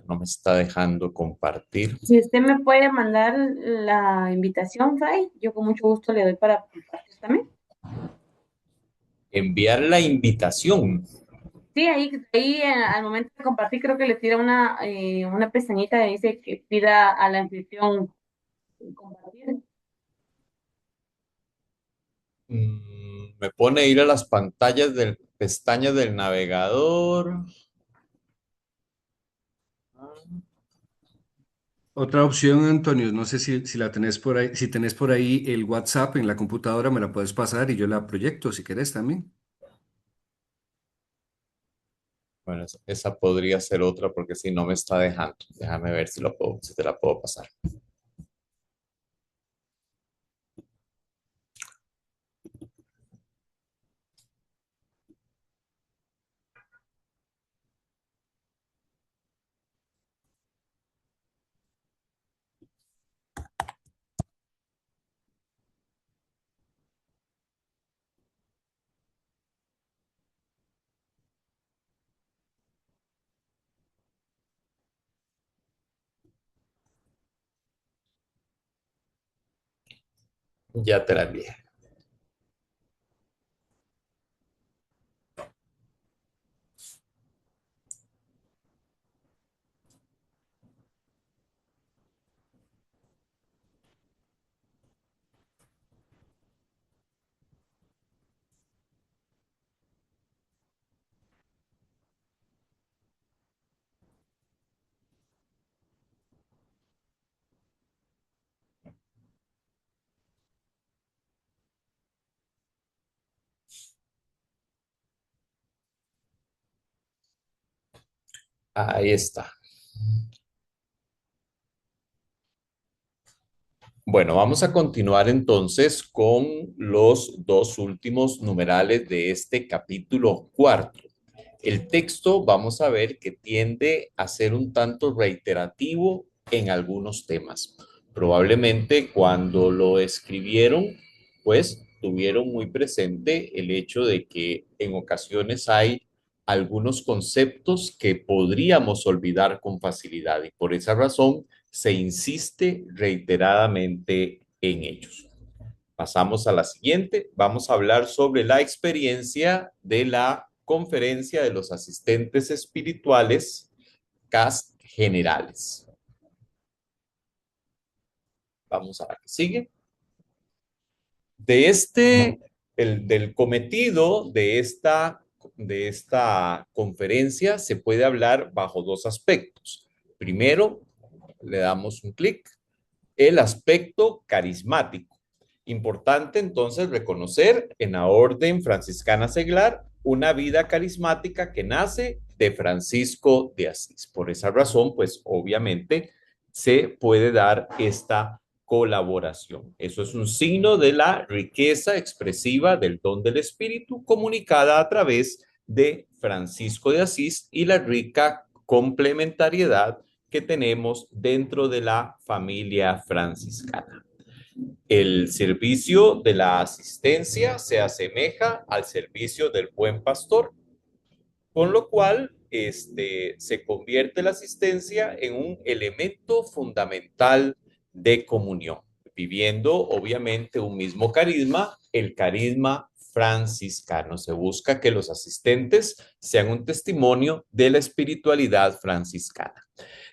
No me está dejando compartir. Si usted me puede mandar la invitación, Fray, yo con mucho gusto le doy para compartir también. Enviar la invitación. Sí, ahí al momento de compartir creo que le tira una pestañita que dice que pida a la anfitrión compartir. Me pone ir a las pestañas del navegador. Otra opción, Antonio, no sé si la tenés por ahí, si tenés por ahí el WhatsApp en la computadora, me la puedes pasar y yo la proyecto si querés también. Bueno, esa podría ser otra porque si no me está dejando. Déjame ver si te la puedo pasar. Ya te la envié. Ahí está. Bueno, vamos a continuar entonces con los dos últimos numerales de este capítulo cuarto. El texto vamos a ver que tiende a ser un tanto reiterativo en algunos temas. Probablemente cuando lo escribieron, pues tuvieron muy presente el hecho de que en ocasiones hay algunos conceptos que podríamos olvidar con facilidad y por esa razón se insiste reiteradamente en ellos. Pasamos a la siguiente. Vamos a hablar sobre la experiencia de la conferencia de los asistentes espirituales CAS generales. Vamos a la que sigue. De este del cometido de esta conferencia se puede hablar bajo dos aspectos. Primero, le damos un clic, el aspecto carismático. Importante entonces reconocer en la Orden Franciscana Seglar una vida carismática que nace de Francisco de Asís. Por esa razón, pues obviamente se puede dar esta colaboración. Eso es un signo de la riqueza expresiva del don del Espíritu comunicada a través de Francisco de Asís y la rica complementariedad que tenemos dentro de la familia franciscana. El servicio de la asistencia se asemeja al servicio del buen pastor, con lo cual se convierte la asistencia en un elemento fundamental de comunión, viviendo obviamente un mismo carisma, el carisma franciscano. Se busca que los asistentes sean un testimonio de la espiritualidad franciscana.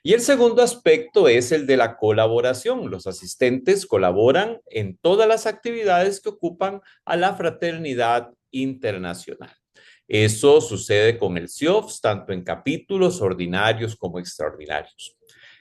Y el segundo aspecto es el de la colaboración. Los asistentes colaboran en todas las actividades que ocupan a la fraternidad internacional. Eso sucede con el CIOFS, tanto en capítulos ordinarios como extraordinarios.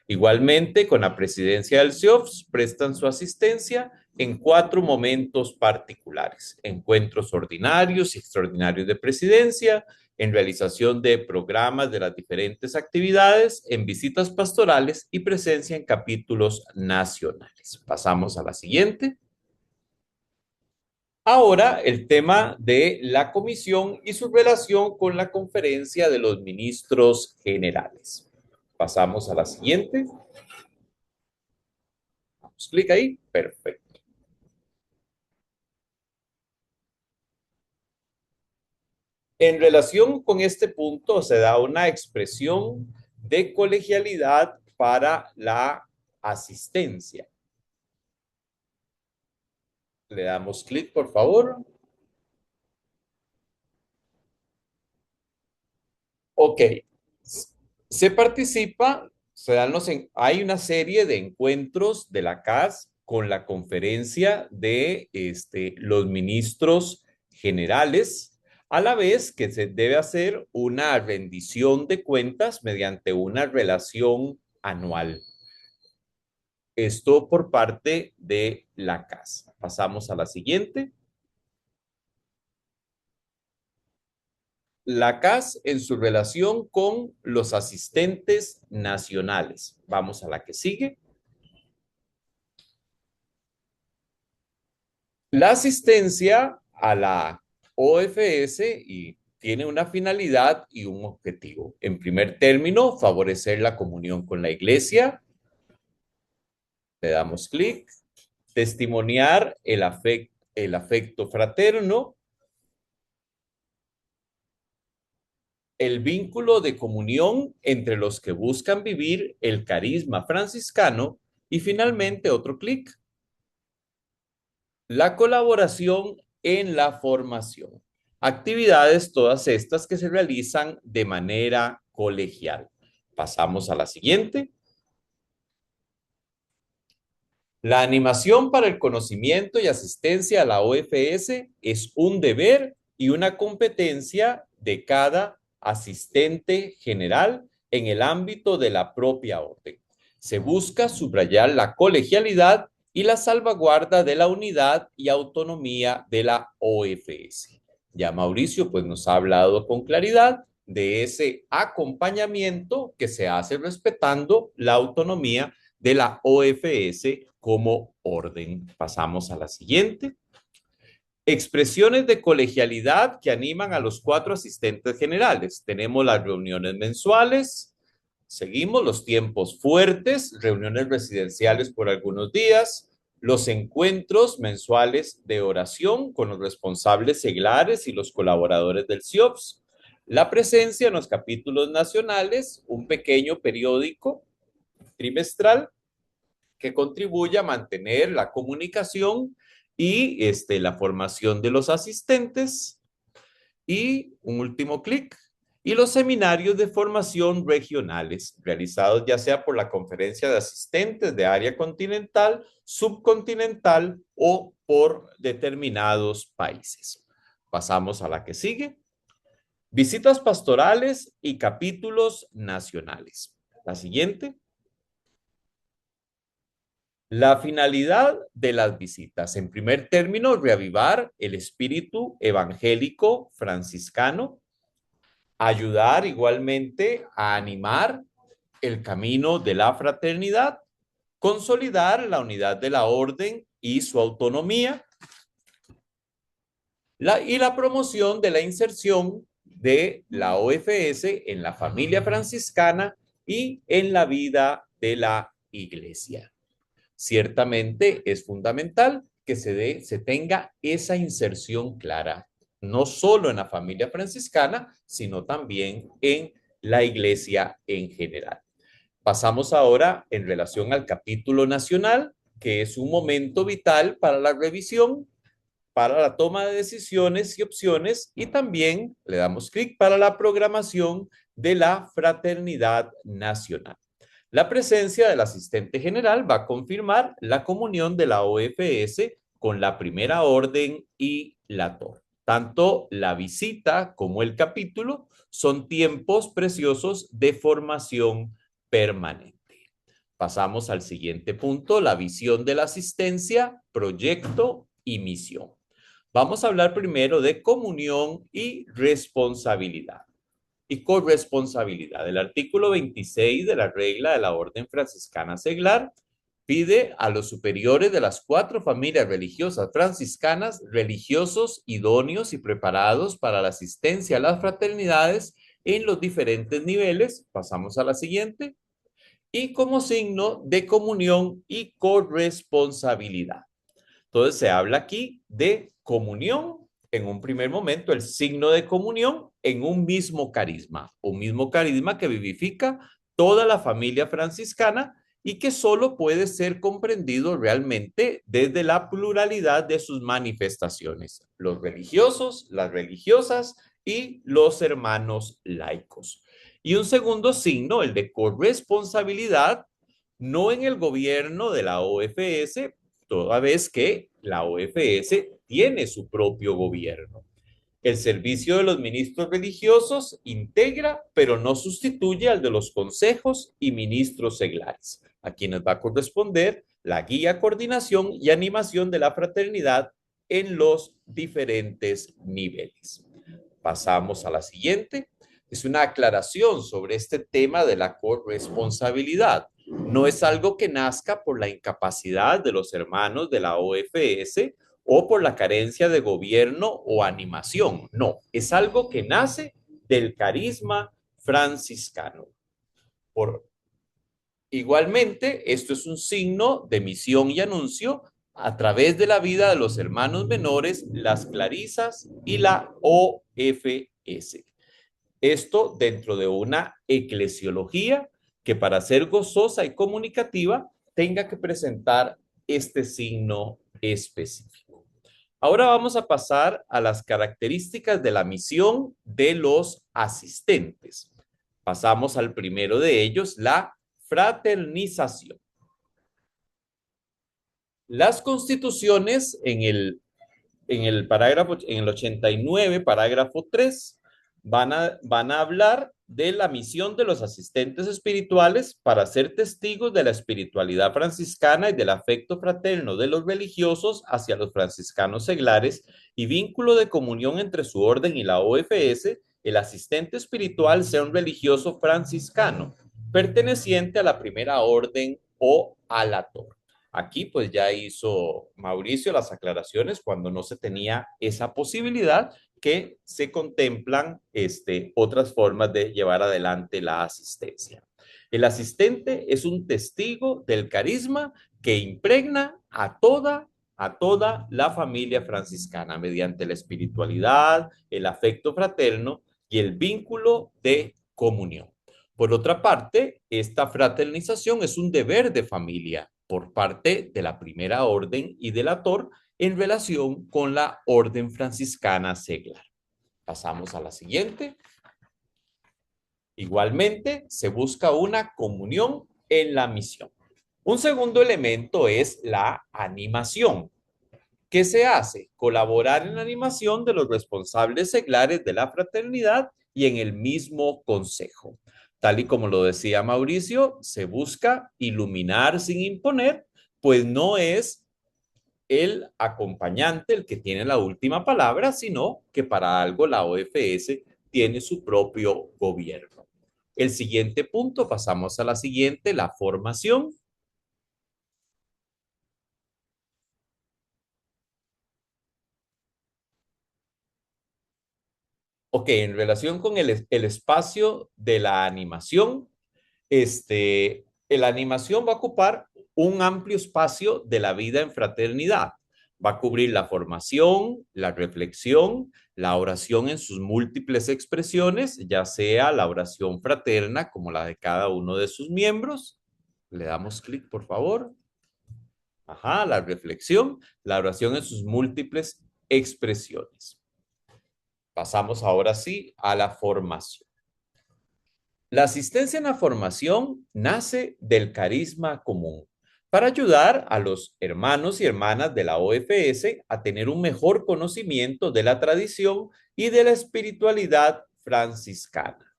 Igualmente, con la presidencia del CIOFS, prestan su asistencia en 4 momentos particulares: encuentros ordinarios y extraordinarios de presidencia, en realización de programas de las diferentes actividades, en visitas pastorales y presencia en capítulos nacionales. Pasamos a la siguiente. Ahora, el tema de la comisión y su relación con la conferencia de los ministros generales. Pasamos a la siguiente. Damos clic ahí. Perfecto. En relación con este punto, se da una expresión de colegialidad para la asistencia. Le damos clic, por favor. Ok. Se participa, hay una serie de encuentros de la CAS con la conferencia de los ministros generales, a la vez que se debe hacer una rendición de cuentas mediante una relación anual. Esto por parte de la CAS. Pasamos a la siguiente. La CAS en su relación con los asistentes nacionales. Vamos a la que sigue. La asistencia a la OFS tiene una finalidad y un objetivo. En primer término, favorecer la comunión con la iglesia. Le damos clic. Testimoniar el afecto fraterno. El vínculo de comunión entre los que buscan vivir el carisma franciscano y finalmente otro clic, la colaboración en la formación. Actividades todas estas que se realizan de manera colegial. Pasamos a la siguiente. La animación para el conocimiento y asistencia a la OFS es un deber y una competencia de cada asistente general en el ámbito de la propia orden. Se busca subrayar la colegialidad y la salvaguarda de la unidad y autonomía de la OFS. Ya Mauricio pues nos ha hablado con claridad de ese acompañamiento que se hace respetando la autonomía de la OFS como orden. Pasamos a la siguiente. Expresiones de colegialidad que animan a los 4 asistentes generales. Tenemos las reuniones mensuales, seguimos los tiempos fuertes, reuniones residenciales por algunos días, los encuentros mensuales de oración con los responsables seglares y los colaboradores del CIOPS, la presencia en los capítulos nacionales, un pequeño periódico trimestral que contribuye a mantener la comunicación y la formación de los asistentes. Y un último clic. Y los seminarios de formación regionales, realizados ya sea por la Conferencia de Asistentes de Área Continental, Subcontinental o por determinados países. Pasamos a la que sigue. Visitas pastorales y capítulos nacionales. La siguiente. La finalidad de las visitas. En primer término, reavivar el espíritu evangélico franciscano, ayudar igualmente a animar el camino de la fraternidad, consolidar la unidad de la orden y su autonomía, y la promoción de la inserción de la OFS en la familia franciscana y en la vida de la iglesia. Ciertamente es fundamental que se tenga esa inserción clara, no solo en la familia franciscana, sino también en la iglesia en general. Pasamos ahora en relación al capítulo nacional, que es un momento vital para la revisión, para la toma de decisiones y opciones, y también le damos clic para la programación de la fraternidad nacional. La presencia del asistente general va a confirmar la comunión de la OFS con la Primera Orden y la TOR. Tanto la visita como el capítulo son tiempos preciosos de formación permanente. Pasamos al siguiente punto, la visión de la asistencia, proyecto y misión. Vamos a hablar primero de comunión y responsabilidad y corresponsabilidad. El artículo 26 de la regla de la Orden Franciscana Seglar pide a los superiores de las 4 familias religiosas franciscanas, religiosos idóneos y preparados para la asistencia a las fraternidades en los diferentes niveles. Pasamos a la siguiente. Y como signo de comunión y corresponsabilidad. Entonces se habla aquí de comunión, en un primer momento el signo de comunión en un mismo carisma que vivifica toda la familia franciscana y que solo puede ser comprendido realmente desde la pluralidad de sus manifestaciones, los religiosos, las religiosas y los hermanos laicos. Y un segundo signo, el de corresponsabilidad, no en el gobierno de la OFS, toda vez que la OFS tiene su propio gobierno. El servicio de los ministros religiosos integra, pero no sustituye al de los consejos y ministros seglares, a quienes va a corresponder la guía, coordinación y animación de la fraternidad en los diferentes niveles. Pasamos a la siguiente. Es una aclaración sobre este tema de la corresponsabilidad. No es algo que nazca por la incapacidad de los hermanos de la OFS o por la carencia de gobierno o animación. No, es algo que nace del carisma franciscano. Igualmente, esto es un signo de misión y anuncio a través de la vida de los hermanos menores, las clarisas y la OFS. Esto dentro de una eclesiología que para ser gozosa y comunicativa tenga que presentar este signo específico. Ahora vamos a pasar a las características de la misión de los asistentes. Pasamos al primero de ellos, la fraternización. Las constituciones en el 89, parágrafo 3, van a hablar de la misión de los asistentes espirituales para ser testigos de la espiritualidad franciscana y del afecto fraterno de los religiosos hacia los franciscanos seglares y vínculo de comunión entre su orden y la OFS. El asistente espiritual sea un religioso franciscano perteneciente a la Primera Orden o a la TOR. Aquí pues ya hizo Mauricio las aclaraciones cuando no se tenía esa posibilidad, que se contemplan otras formas de llevar adelante la asistencia. El asistente es un testigo del carisma que impregna a toda la familia franciscana mediante la espiritualidad, el afecto fraterno y el vínculo de comunión. Por otra parte, esta fraternización es un deber de familia por parte de la Primera Orden y de la TOR en relación con la Orden Franciscana Seglar. Pasamos a la siguiente. Igualmente, se busca una comunión en la misión. Un segundo elemento es la animación. ¿Qué se hace? Colaborar en la animación de los responsables seglares de la fraternidad y en el mismo consejo. Tal y como lo decía Mauricio, se busca iluminar sin imponer, pues no es el acompañante el que tiene la última palabra, sino que para algo la OFS tiene su propio gobierno. El siguiente punto, pasamos a la siguiente, la formación. Ok, en relación con el espacio de la animación, la animación va a ocupar un amplio espacio de la vida en fraternidad. Va a cubrir la formación, la reflexión, la oración en sus múltiples expresiones, ya sea la oración fraterna como la de cada uno de sus miembros. Le damos clic, por favor. Ajá, la reflexión, la oración en sus múltiples expresiones. Pasamos ahora sí a la formación. La asistencia en la formación nace del carisma común para ayudar a los hermanos y hermanas de la OFS a tener un mejor conocimiento de la tradición y de la espiritualidad franciscana.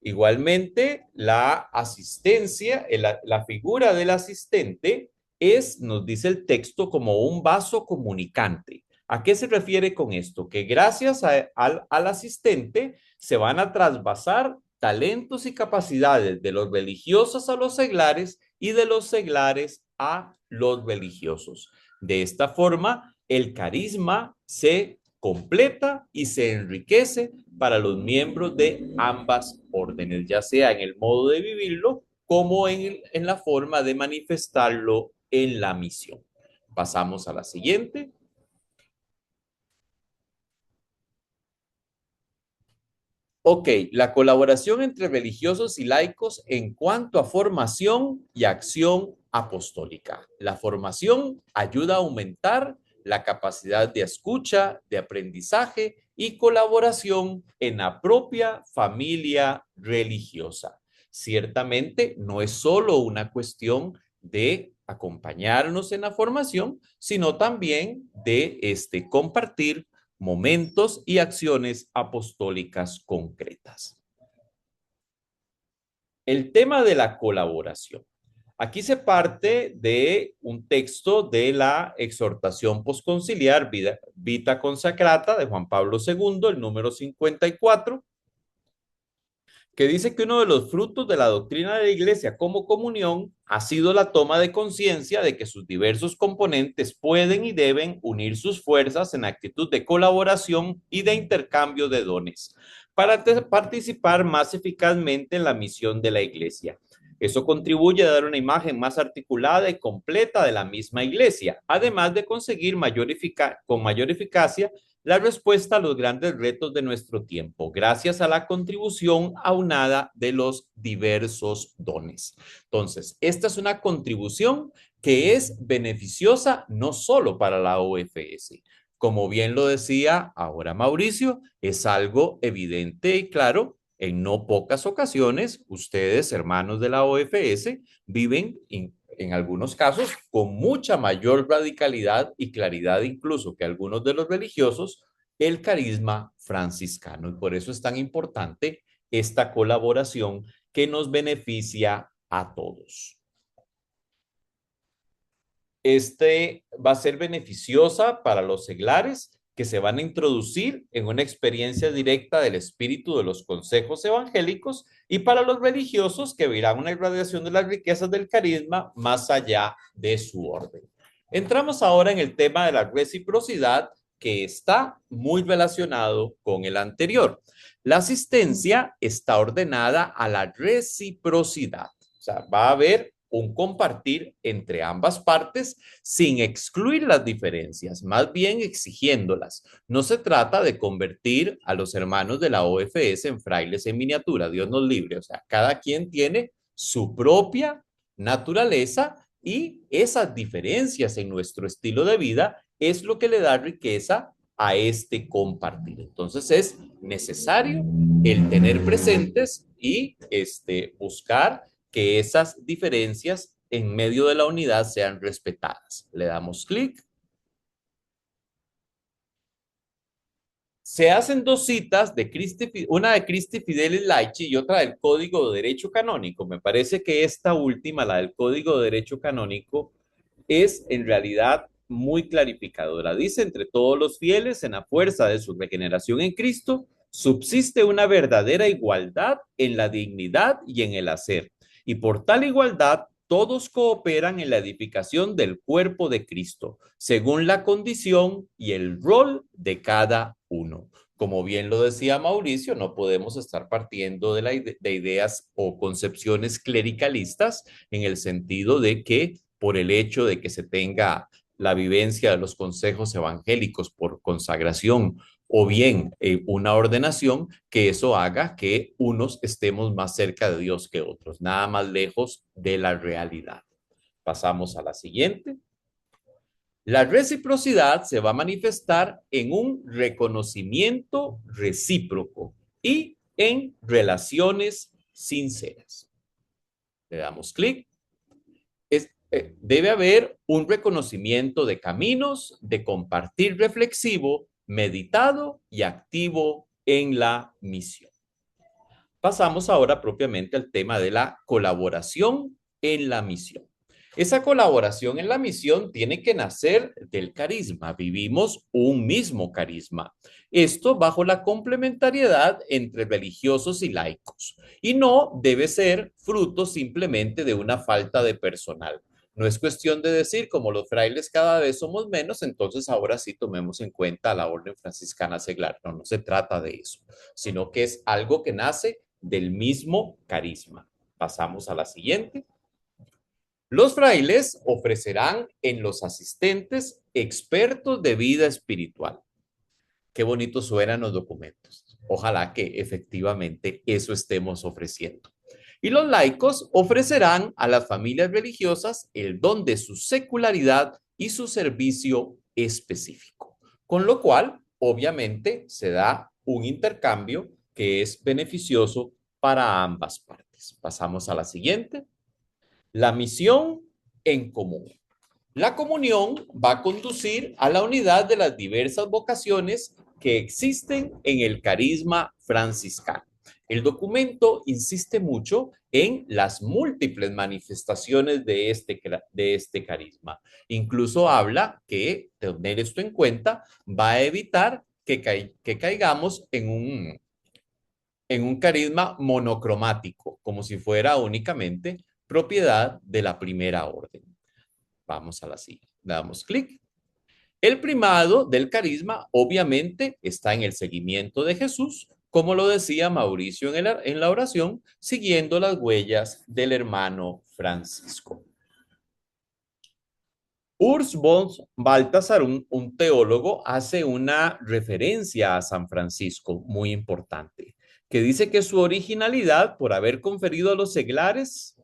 Igualmente, la asistencia, la figura del asistente es, nos dice el texto, como un vaso comunicante. ¿A qué se refiere con esto? Que gracias al asistente se van a trasvasar talentos y capacidades de los religiosos a los seglares y de los seglares a los religiosos. De esta forma, el carisma se completa y se enriquece para los miembros de ambas órdenes, ya sea en el modo de vivirlo como en la forma de manifestarlo en la misión. Pasamos a la siguiente. Ok, la colaboración entre religiosos y laicos en cuanto a formación y acción apostólica. La formación ayuda a aumentar la capacidad de escucha, de aprendizaje y colaboración en la propia familia religiosa. Ciertamente no es solo una cuestión de acompañarnos en la formación, sino también de compartir momentos y acciones apostólicas concretas. El tema de la colaboración. Aquí se parte de un texto de la exhortación posconciliar Vita Consacrata de Juan Pablo II, el número 54, que dice que uno de los frutos de la doctrina de la Iglesia como comunión ha sido la toma de conciencia de que sus diversos componentes pueden y deben unir sus fuerzas en actitud de colaboración y de intercambio de dones para participar más eficazmente en la misión de la Iglesia. Eso contribuye a dar una imagen más articulada y completa de la misma Iglesia, además de conseguir con mayor eficacia la respuesta a los grandes retos de nuestro tiempo, gracias a la contribución aunada de los diversos dones. Entonces, esta es una contribución que es beneficiosa no solo para la OFS. Como bien lo decía ahora Mauricio, es algo evidente y claro. En no pocas ocasiones, ustedes, hermanos de la OFS, viven en algunos casos con mucha mayor radicalidad y claridad incluso que algunos de los religiosos, el carisma franciscano. Y por eso es tan importante esta colaboración que nos beneficia a todos. Va a ser beneficiosa para los seglares que se van a introducir en una experiencia directa del espíritu de los consejos evangélicos y para los religiosos que verán una irradiación de las riquezas del carisma más allá de su orden. Entramos ahora en el tema de la reciprocidad, que está muy relacionado con el anterior. La asistencia está ordenada a la reciprocidad. O sea, va a haber un compartir entre ambas partes sin excluir las diferencias, más bien exigiéndolas. No se trata de convertir a los hermanos de la OFS en frailes en miniatura, Dios nos libre. O sea, cada quien tiene su propia naturaleza y esas diferencias en nuestro estilo de vida es lo que le da riqueza a este compartir. Entonces es necesario el tener presentes y buscar que esas diferencias en medio de la unidad sean respetadas. Le damos clic. Se hacen dos citas, una de Christi Fidelis Laici y otra del Código de Derecho Canónico. Me parece que esta última, la del Código de Derecho Canónico, es en realidad muy clarificadora. Dice, entre todos los fieles, en la fuerza de su regeneración en Cristo, subsiste una verdadera igualdad en la dignidad y en el hacer. Y por tal igualdad, todos cooperan en la edificación del cuerpo de Cristo, según la condición y el rol de cada uno. Como bien lo decía Mauricio, no podemos estar partiendo de ideas o concepciones clericalistas en el sentido de que por el hecho de que se tenga la vivencia de los consejos evangélicos por consagración o bien una ordenación, que eso haga que unos estemos más cerca de Dios que otros, nada más lejos de la realidad. Pasamos a la siguiente. La reciprocidad se va a manifestar en un reconocimiento recíproco y en relaciones sinceras. Le damos clic. Debe haber un reconocimiento de caminos, de compartir reflexivo, meditado y activo en la misión. Pasamos ahora propiamente al tema de la colaboración en la misión. Esa colaboración en la misión tiene que nacer del carisma. Vivimos un mismo carisma. Esto bajo la complementariedad entre religiosos y laicos. Y no debe ser fruto simplemente de una falta de personal. No es cuestión de decir, como los frailes cada vez somos menos, entonces ahora sí tomemos en cuenta a la orden franciscana seglar. No, no se trata de eso, sino que es algo que nace del mismo carisma. Pasamos a la siguiente. Los frailes ofrecerán en los asistentes expertos de vida espiritual. Qué bonito suenan los documentos. Ojalá que efectivamente eso estemos ofreciendo. Y los laicos ofrecerán a las familias religiosas el don de su secularidad y su servicio específico. Con lo cual, obviamente, se da un intercambio que es beneficioso para ambas partes. Pasamos a la siguiente. La misión en común. La comunión va a conducir a la unidad de las diversas vocaciones que existen en el carisma franciscano. El documento insiste mucho en las múltiples manifestaciones de este carisma. Incluso habla que tener esto en cuenta va a evitar que caigamos en un carisma monocromático, como si fuera únicamente propiedad de la primera orden. Vamos a la siguiente. Le damos clic. El primado del carisma obviamente está en el seguimiento de Jesús, como lo decía Mauricio en la oración, siguiendo las huellas del hermano Francisco. Urs von Balthasar, un teólogo, hace una referencia a San Francisco muy importante, que dice que su originalidad por haber conferido a los seglares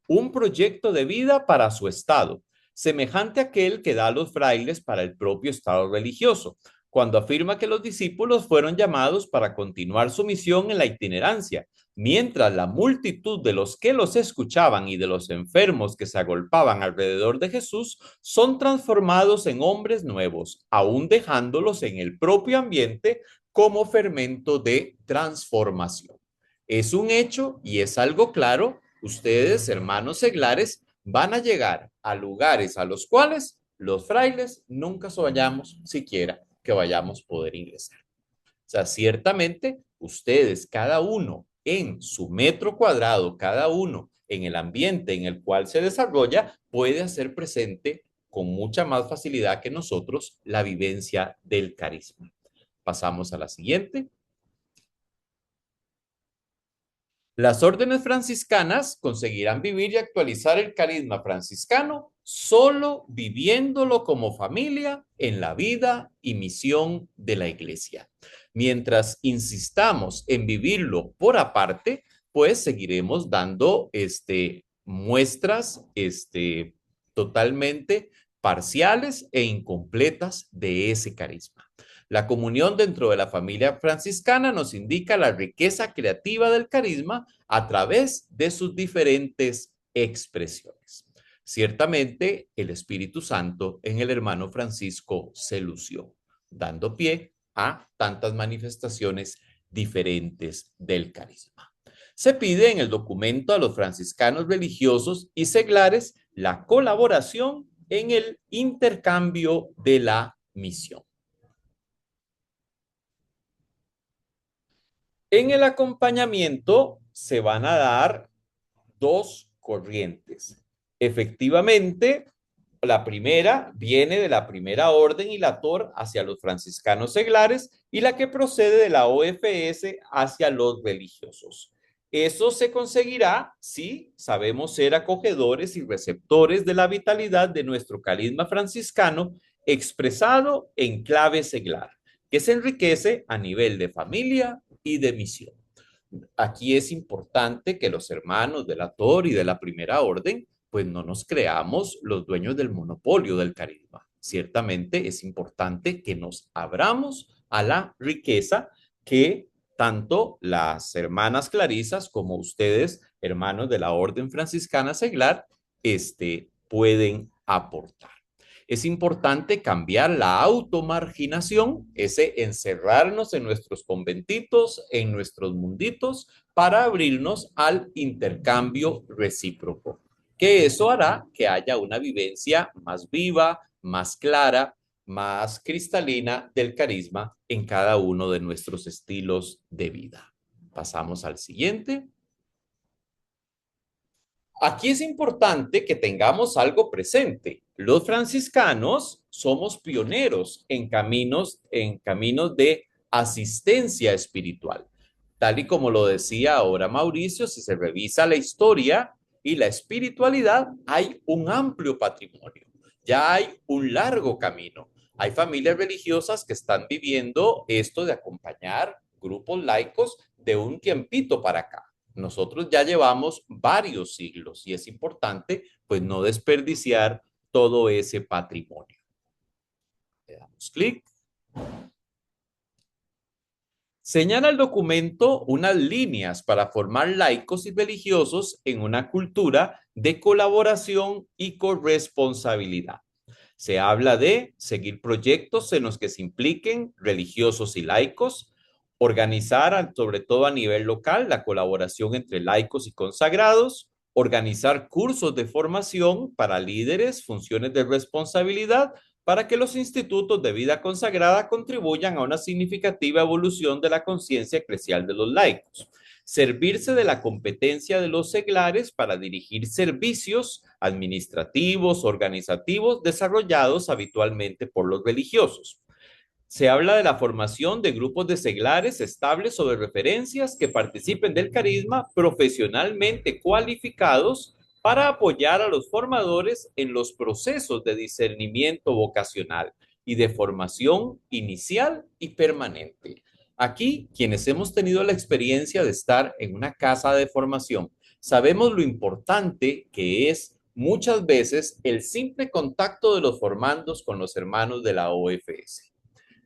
un proyecto de vida para su estado, semejante a aquel que da a los frailes para el propio estado religioso, cuando afirma que los discípulos fueron llamados para continuar su misión en la itinerancia, mientras la multitud de los que los escuchaban y de los enfermos que se agolpaban alrededor de Jesús son transformados en hombres nuevos, aún dejándolos en el propio ambiente como fermento de transformación. Es un hecho y es algo claro. Ustedes, hermanos seglares, van a llegar a lugares a los cuales los frailes nunca soñamos siquiera que vayamos a poder ingresar. O sea, ciertamente ustedes, cada uno en su metro cuadrado, cada uno en el ambiente en el cual se desarrolla, puede hacer presente con mucha más facilidad que nosotros la vivencia del carisma. Pasamos a la siguiente. Las órdenes franciscanas conseguirán vivir y actualizar el carisma franciscano solo viviéndolo como familia en la vida y misión de la Iglesia. Mientras insistamos en vivirlo por aparte, pues seguiremos dando muestras totalmente parciales e incompletas de ese carisma. La comunión dentro de la familia franciscana nos indica la riqueza creativa del carisma a través de sus diferentes expresiones. Ciertamente, el Espíritu Santo en el hermano Francisco se lució, dando pie a tantas manifestaciones diferentes del carisma. Se pide en el documento a los franciscanos religiosos y seglares la colaboración en el intercambio de la misión. En el acompañamiento se van a dar dos corrientes. Efectivamente, la primera viene de la Primera Orden y la TOR hacia los franciscanos seglares y la que procede de la OFS hacia los religiosos. Eso se conseguirá si sabemos ser acogedores y receptores de la vitalidad de nuestro carisma franciscano expresado en clave seglar, que se enriquece a nivel de familia y de misión. Aquí es importante que los hermanos de la TOR y de la Primera Orden pues no nos creamos los dueños del monopolio del carisma. Ciertamente es importante que nos abramos a la riqueza que tanto las hermanas clarisas como ustedes, hermanos de la Orden Franciscana Seglar, pueden aportar. Es importante cambiar la automarginación, ese encerrarnos en nuestros conventitos, en nuestros munditos, para abrirnos al intercambio recíproco, que eso hará que haya una vivencia más viva, más clara, más cristalina del carisma en cada uno de nuestros estilos de vida. Pasamos al siguiente. Aquí es importante que tengamos algo presente. Los franciscanos somos pioneros en caminos de asistencia espiritual. Tal y como lo decía ahora Mauricio, si se revisa la historia y la espiritualidad, hay un amplio patrimonio. Ya hay un largo camino. Hay familias religiosas que están viviendo esto de acompañar grupos laicos de un tiempito para acá. Nosotros ya llevamos varios siglos y es importante pues no desperdiciar todo ese patrimonio. Le damos clic. Señala el documento unas líneas para formar laicos y religiosos en una cultura de colaboración y corresponsabilidad. Se habla de seguir proyectos en los que se impliquen religiosos y laicos, organizar, sobre todo a nivel local, la colaboración entre laicos y consagrados, organizar cursos de formación para líderes, funciones de responsabilidad, para que los institutos de vida consagrada contribuyan a una significativa evolución de la conciencia eclesial de los laicos. Servirse de la competencia de los seglares para dirigir servicios administrativos, organizativos, desarrollados habitualmente por los religiosos. Se habla de la formación de grupos de seglares estables o de referencias que participen del carisma profesionalmente cualificados para apoyar a los formadores en los procesos de discernimiento vocacional y de formación inicial y permanente. Aquí, quienes hemos tenido la experiencia de estar en una casa de formación, sabemos lo importante que es muchas veces el simple contacto de los formandos con los hermanos de la OFS.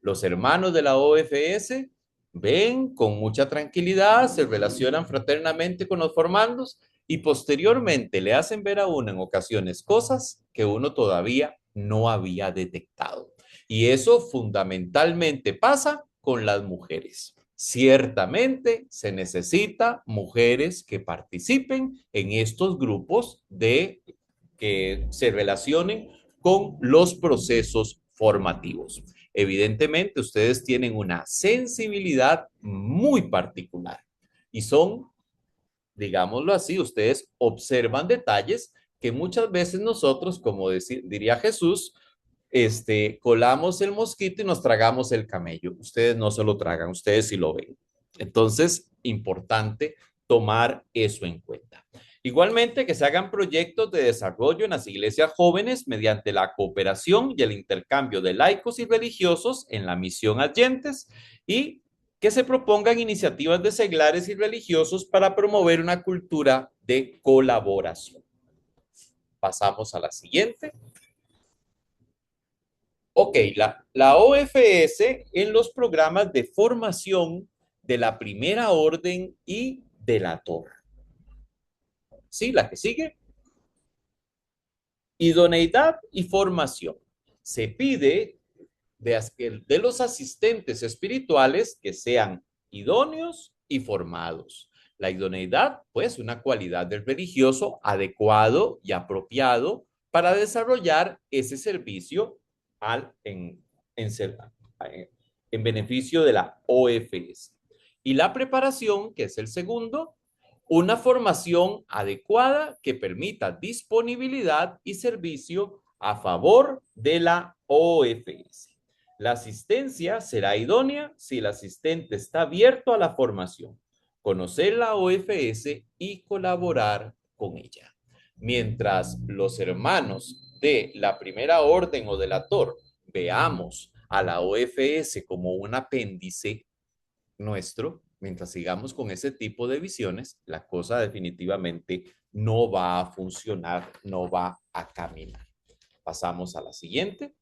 Los hermanos de la OFS ven con mucha tranquilidad, se relacionan fraternamente con los formandos y posteriormente le hacen ver a uno en ocasiones cosas que uno todavía no había detectado. Y eso fundamentalmente pasa con las mujeres. Ciertamente se necesita mujeres que participen en estos grupos que se relacionen con los procesos formativos. Evidentemente, ustedes tienen una sensibilidad muy particular y son, digámoslo así, ustedes observan detalles que muchas veces nosotros, como diría Jesús, colamos el mosquito y nos tragamos el camello. Ustedes no se lo tragan, ustedes sí lo ven. Entonces, importante tomar eso en cuenta. Igualmente, que se hagan proyectos de desarrollo en las iglesias jóvenes mediante la cooperación y el intercambio de laicos y religiosos en la misión adyentes y que se propongan iniciativas de seglares y religiosos para promover una cultura de colaboración. Pasamos a la siguiente. Ok, la OFS en los programas de formación de la Primera Orden y de la TOR. Sí, la que sigue. Idoneidad y formación. Se pide de los asistentes espirituales que sean idóneos y formados. La idoneidad, pues, una cualidad del religioso adecuado y apropiado para desarrollar ese servicio en, en beneficio de la OFS. Y la preparación, que es el segundo, una formación adecuada que permita disponibilidad y servicio a favor de la OFS. La asistencia será idónea si el asistente está abierto a la formación, conocer la OFS y colaborar con ella. Mientras los hermanos de la primera orden o de la TOR veamos a la OFS como un apéndice nuestro, mientras sigamos con ese tipo de visiones, la cosa definitivamente no va a funcionar, no va a caminar. Pasamos a la siguiente.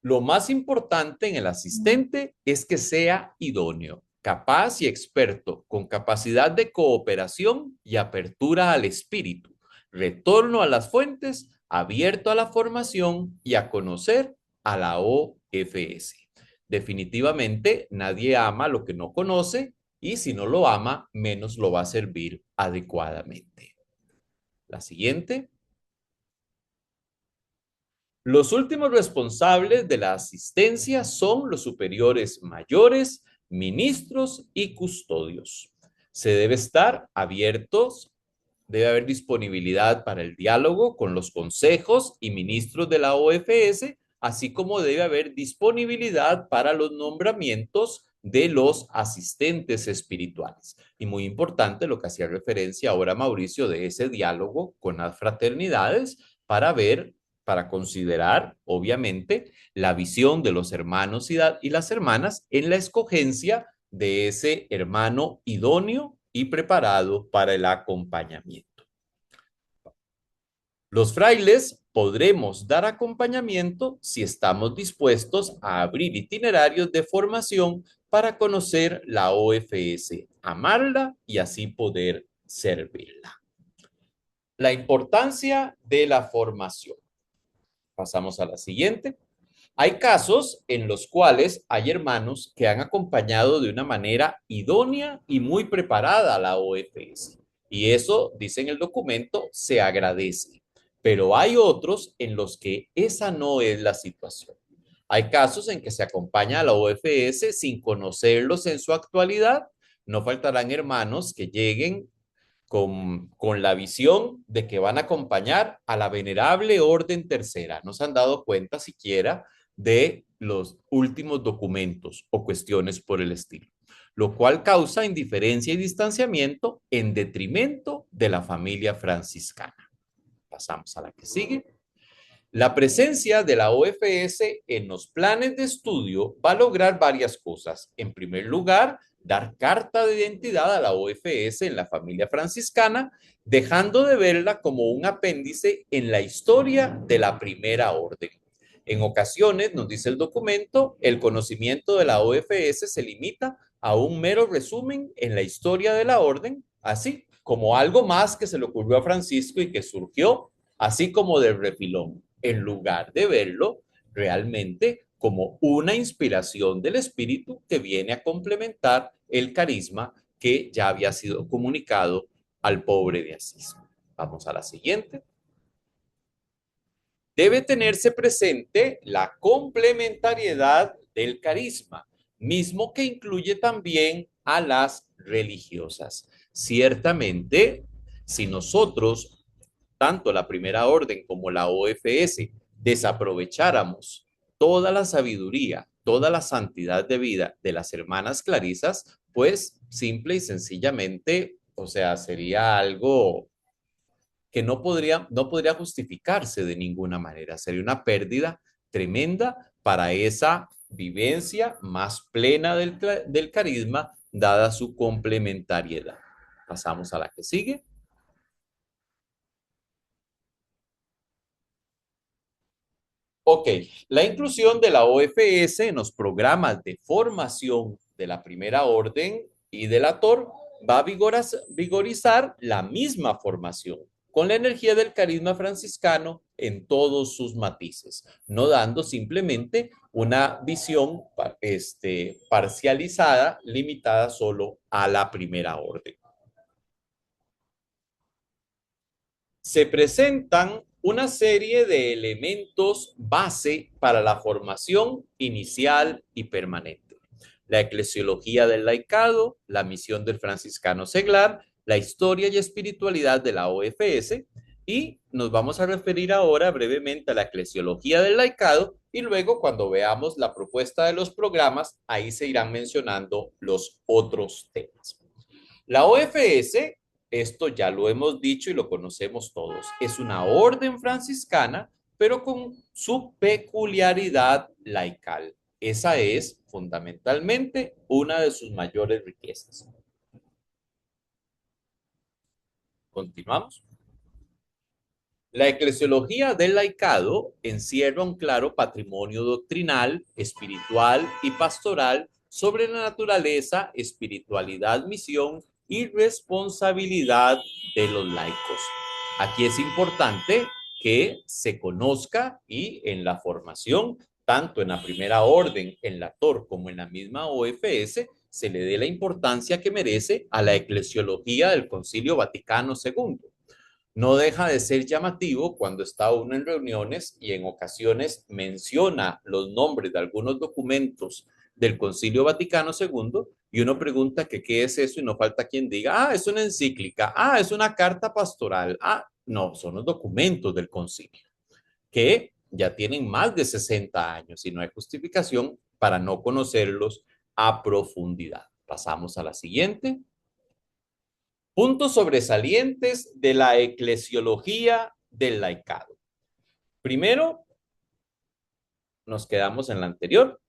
Lo más importante en el asistente es que sea idóneo, capaz y experto, con capacidad de cooperación y apertura al espíritu, retorno a las fuentes, abierto a la formación y a conocer a la OFS. Definitivamente nadie ama lo que no conoce y si no lo ama, menos lo va a servir adecuadamente. La siguiente. Los últimos responsables de la asistencia son los superiores mayores, ministros y custodios. Se debe estar abiertos, debe haber disponibilidad para el diálogo con los consejos y ministros de la OFS, así como debe haber disponibilidad para los nombramientos de los asistentes espirituales. Y muy importante lo que hacía referencia ahora Mauricio de ese diálogo con las fraternidades para considerar, obviamente, la visión de los hermanos y las hermanas en la escogencia de ese hermano idóneo y preparado para el acompañamiento. Los frailes podremos dar acompañamiento si estamos dispuestos a abrir itinerarios de formación para conocer la OFS, amarla y así poder servirla. La importancia de la formación. Pasamos a la siguiente. Hay casos en los cuales hay hermanos que han acompañado de una manera idónea y muy preparada a la OFS. Y eso, dice en el documento, se agradece. Pero hay otros en los que esa no es la situación. Hay casos en que se acompaña a la OFS sin conocerlos en su actualidad. No faltarán hermanos que lleguen con la visión de que van a acompañar a la venerable orden tercera. No se han dado cuenta siquiera de los últimos documentos o cuestiones por el estilo, lo cual causa indiferencia y distanciamiento en detrimento de la familia franciscana. Pasamos a la que sigue. La presencia de la OFS en los planes de estudio va a lograr varias cosas. En primer lugar, dar carta de identidad a la OFS en la familia franciscana, dejando de verla como un apéndice en la historia de la primera orden. En ocasiones, nos dice el documento, el conocimiento de la OFS se limita a un mero resumen en la historia de la orden, así como algo más que se le ocurrió a Francisco y que surgió así como de refilón, en lugar de verlo realmente como una inspiración del Espíritu que viene a complementar el carisma que ya había sido comunicado al pobre de Asís. Vamos a la siguiente. Debe tenerse presente la complementariedad del carisma, mismo que incluye también a las religiosas. Ciertamente, si nosotros, tanto la primera orden como la OFS, desaprovecháramos toda la sabiduría, toda la santidad de vida de las hermanas clarisas, pues simple y sencillamente, o sea, sería algo que no podría justificarse de ninguna manera. Sería una pérdida tremenda para esa vivencia más plena del carisma, dada su complementariedad. Pasamos a la que sigue. Ok, la inclusión de la OFS en los programas de formación de la primera orden y de la TOR va a vigorizar la misma formación con la energía del carisma franciscano en todos sus matices, no dando simplemente una visión parcializada, limitada solo a la primera orden. Se presentan una serie de elementos base para la formación inicial y permanente. La eclesiología del laicado, la misión del franciscano seglar, la historia y espiritualidad de la OFS, y nos vamos a referir ahora brevemente a la eclesiología del laicado, y luego cuando veamos la propuesta de los programas, ahí se irán mencionando los otros temas. La OFS, esto ya lo hemos dicho y lo conocemos todos, es una orden franciscana, pero con su peculiaridad laical. Esa es fundamentalmente una de sus mayores riquezas. Continuamos. La eclesiología del laicado encierra un claro patrimonio doctrinal, espiritual y pastoral sobre la naturaleza, espiritualidad, misión y responsabilidad de los laicos. Aquí es importante que se conozca y en la formación, tanto en la primera orden, en la TOR, como en la misma OFS, se le dé la importancia que merece a la eclesiología del Concilio Vaticano II. No deja de ser llamativo cuando está uno en reuniones y en ocasiones menciona los nombres de algunos documentos del Concilio Vaticano II y uno pregunta que qué es eso y no falta quien diga, es una encíclica, es una carta pastoral, no, son los documentos del concilio que ya tienen más de 60 años y no hay justificación para no conocerlos a profundidad. Pasamos a la siguiente. Puntos sobresalientes de la eclesiología del laicado. Primero, nos quedamos en la anterior.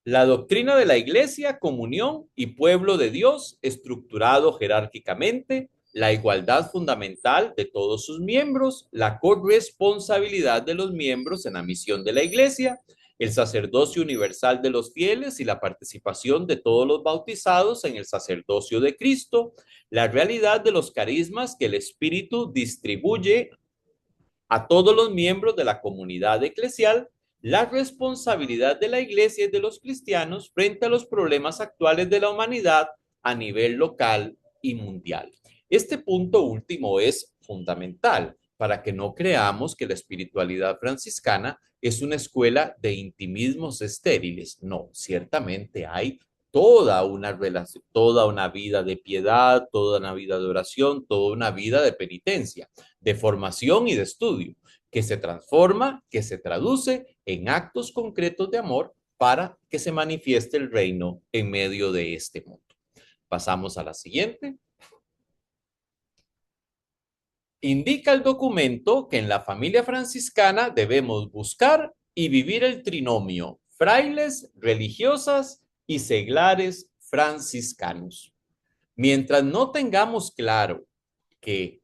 La doctrina de la Iglesia, comunión y pueblo de Dios, estructurado jerárquicamente, la igualdad fundamental de todos sus miembros, la corresponsabilidad de los miembros en la misión de la Iglesia, el sacerdocio universal de los fieles y la participación de todos los bautizados en el sacerdocio de Cristo, la realidad de los carismas que el Espíritu distribuye a todos los miembros de la comunidad eclesial, la responsabilidad de la Iglesia y de los cristianos frente a los problemas actuales de la humanidad a nivel local y mundial. Este punto último es fundamental para que no creamos que la espiritualidad franciscana es una escuela de intimismos estériles. No, ciertamente hay toda una relación, toda una vida de piedad, toda una vida de oración, toda una vida de penitencia, de formación y de estudio, que se transforma, que se traduce en actos concretos de amor para que se manifieste el reino en medio de este mundo. Pasamos a la siguiente. Indica el documento que en la familia franciscana debemos buscar y vivir el trinomio, frailes, religiosas y seglares franciscanos. Mientras no tengamos claro que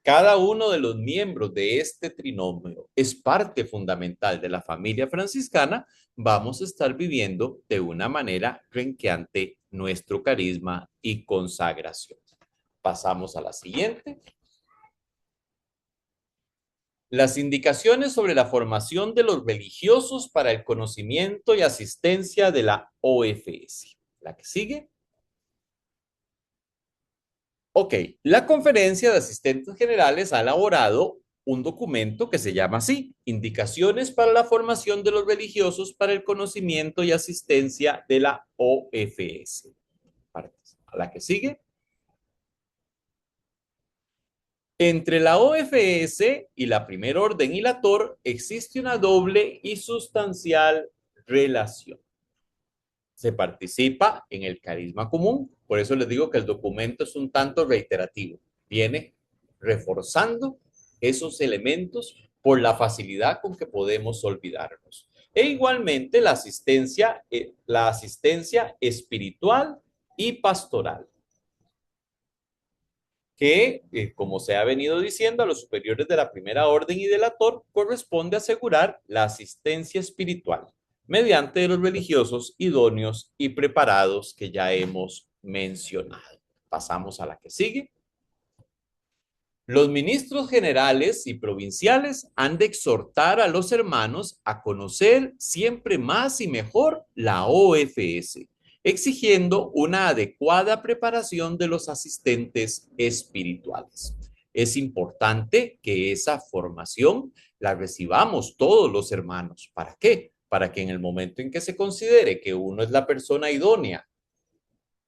cada uno de los miembros de este trinomio es parte fundamental de la familia franciscana, vamos a estar viviendo de una manera renqueante nuestro carisma y consagración. Pasamos a la siguiente. Las indicaciones sobre la formación de los religiosos para el conocimiento y asistencia de la OFS. La que sigue. Ok, la Conferencia de Asistentes Generales ha elaborado un documento que se llama así, Indicaciones para la formación de los religiosos para el conocimiento y asistencia de la OFS. A la que sigue. Entre la OFS y la Primera Orden y la TOR existe una doble y sustancial relación. Se participa en el carisma común, por eso les digo que el documento es un tanto reiterativo. Viene reforzando esos elementos por la facilidad con que podemos olvidarnos. E igualmente la asistencia espiritual y pastoral, que, como se ha venido diciendo, a los superiores de la Primera Orden y de la TOR corresponde asegurar la asistencia espiritual mediante los religiosos idóneos y preparados que ya hemos mencionado. Pasamos a la que sigue. Los ministros generales y provinciales han de exhortar a los hermanos a conocer siempre más y mejor la OFS, exigiendo una adecuada preparación de los asistentes espirituales. Es importante que esa formación la recibamos todos los hermanos. ¿Para qué? Para que en el momento en que se considere que uno es la persona idónea,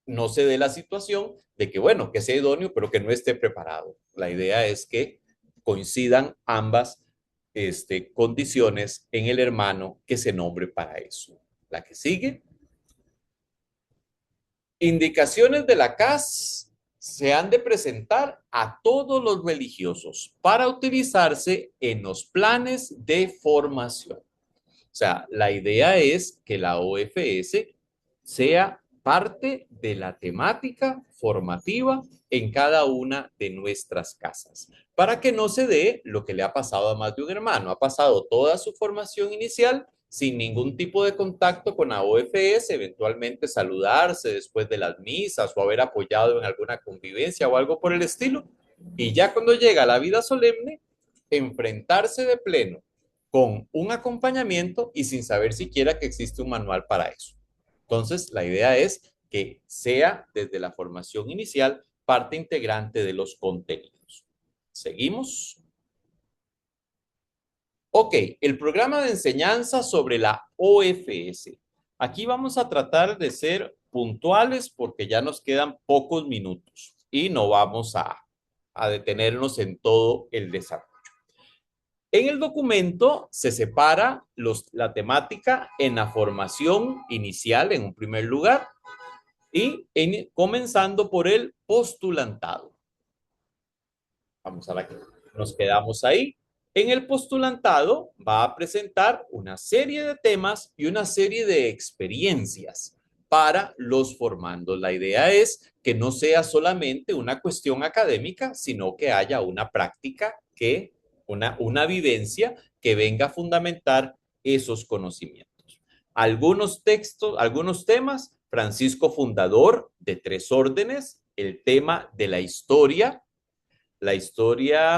no se dé la situación de que, bueno, que sea idóneo, pero que no esté preparado. La idea es que coincidan ambas condiciones en el hermano que se nombre para eso. La que sigue. Indicaciones de la CAS se han de presentar a todos los religiosos para utilizarse en los planes de formación. O sea, la idea es que la OFS sea parte de la temática formativa en cada una de nuestras casas, para que no se dé lo que le ha pasado a más de un hermano. Ha pasado toda su formación inicial sin ningún tipo de contacto con la OFS, eventualmente saludarse después de las misas o haber apoyado en alguna convivencia o algo por el estilo, y ya cuando llega a la vida solemne, enfrentarse de pleno con un acompañamiento y sin saber siquiera que existe un manual para eso. Entonces, la idea es que sea desde la formación inicial parte integrante de los contenidos. ¿Seguimos? Ok, el programa de enseñanza sobre la OFS. Aquí vamos a tratar de ser puntuales porque ya nos quedan pocos minutos y no vamos a detenernos en todo el desarrollo. En el documento se separa la temática en la formación inicial, en un primer lugar, y comenzando por el postulantado. Vamos a ver, nos quedamos ahí. En el postulantado va a presentar una serie de temas y una serie de experiencias para los formandos. La idea es que no sea solamente una cuestión académica, sino que haya una práctica una vivencia que venga a fundamentar esos conocimientos. Algunos textos, algunos temas, Francisco fundador de 3 órdenes, el tema de la historia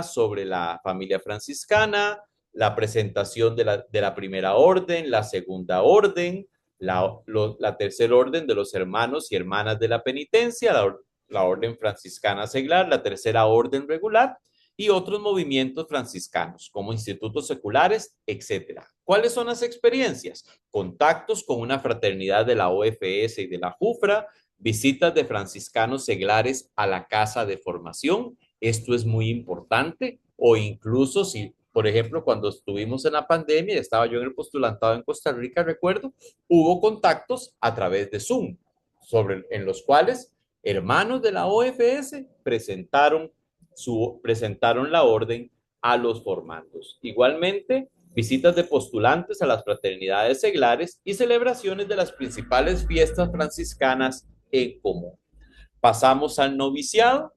sobre la familia franciscana, la presentación de la primera orden, la segunda orden, la tercera orden de los hermanos y hermanas de la penitencia, la orden franciscana seglar, la tercera orden regular, y otros movimientos franciscanos, como institutos seculares, etcétera. ¿Cuáles son las experiencias? Contactos con una fraternidad de la OFS y de la JUFRA, visitas de franciscanos seglares a la casa de formación. Esto es muy importante. O incluso si, por ejemplo, cuando estuvimos en la pandemia, estaba yo en el postulantado en Costa Rica, recuerdo, hubo contactos a través de Zoom, en los cuales hermanos de la OFS presentaron la orden a los formandos. Igualmente, visitas de postulantes a las fraternidades seglares y celebraciones de las principales fiestas franciscanas en común. Pasamos al noviciado.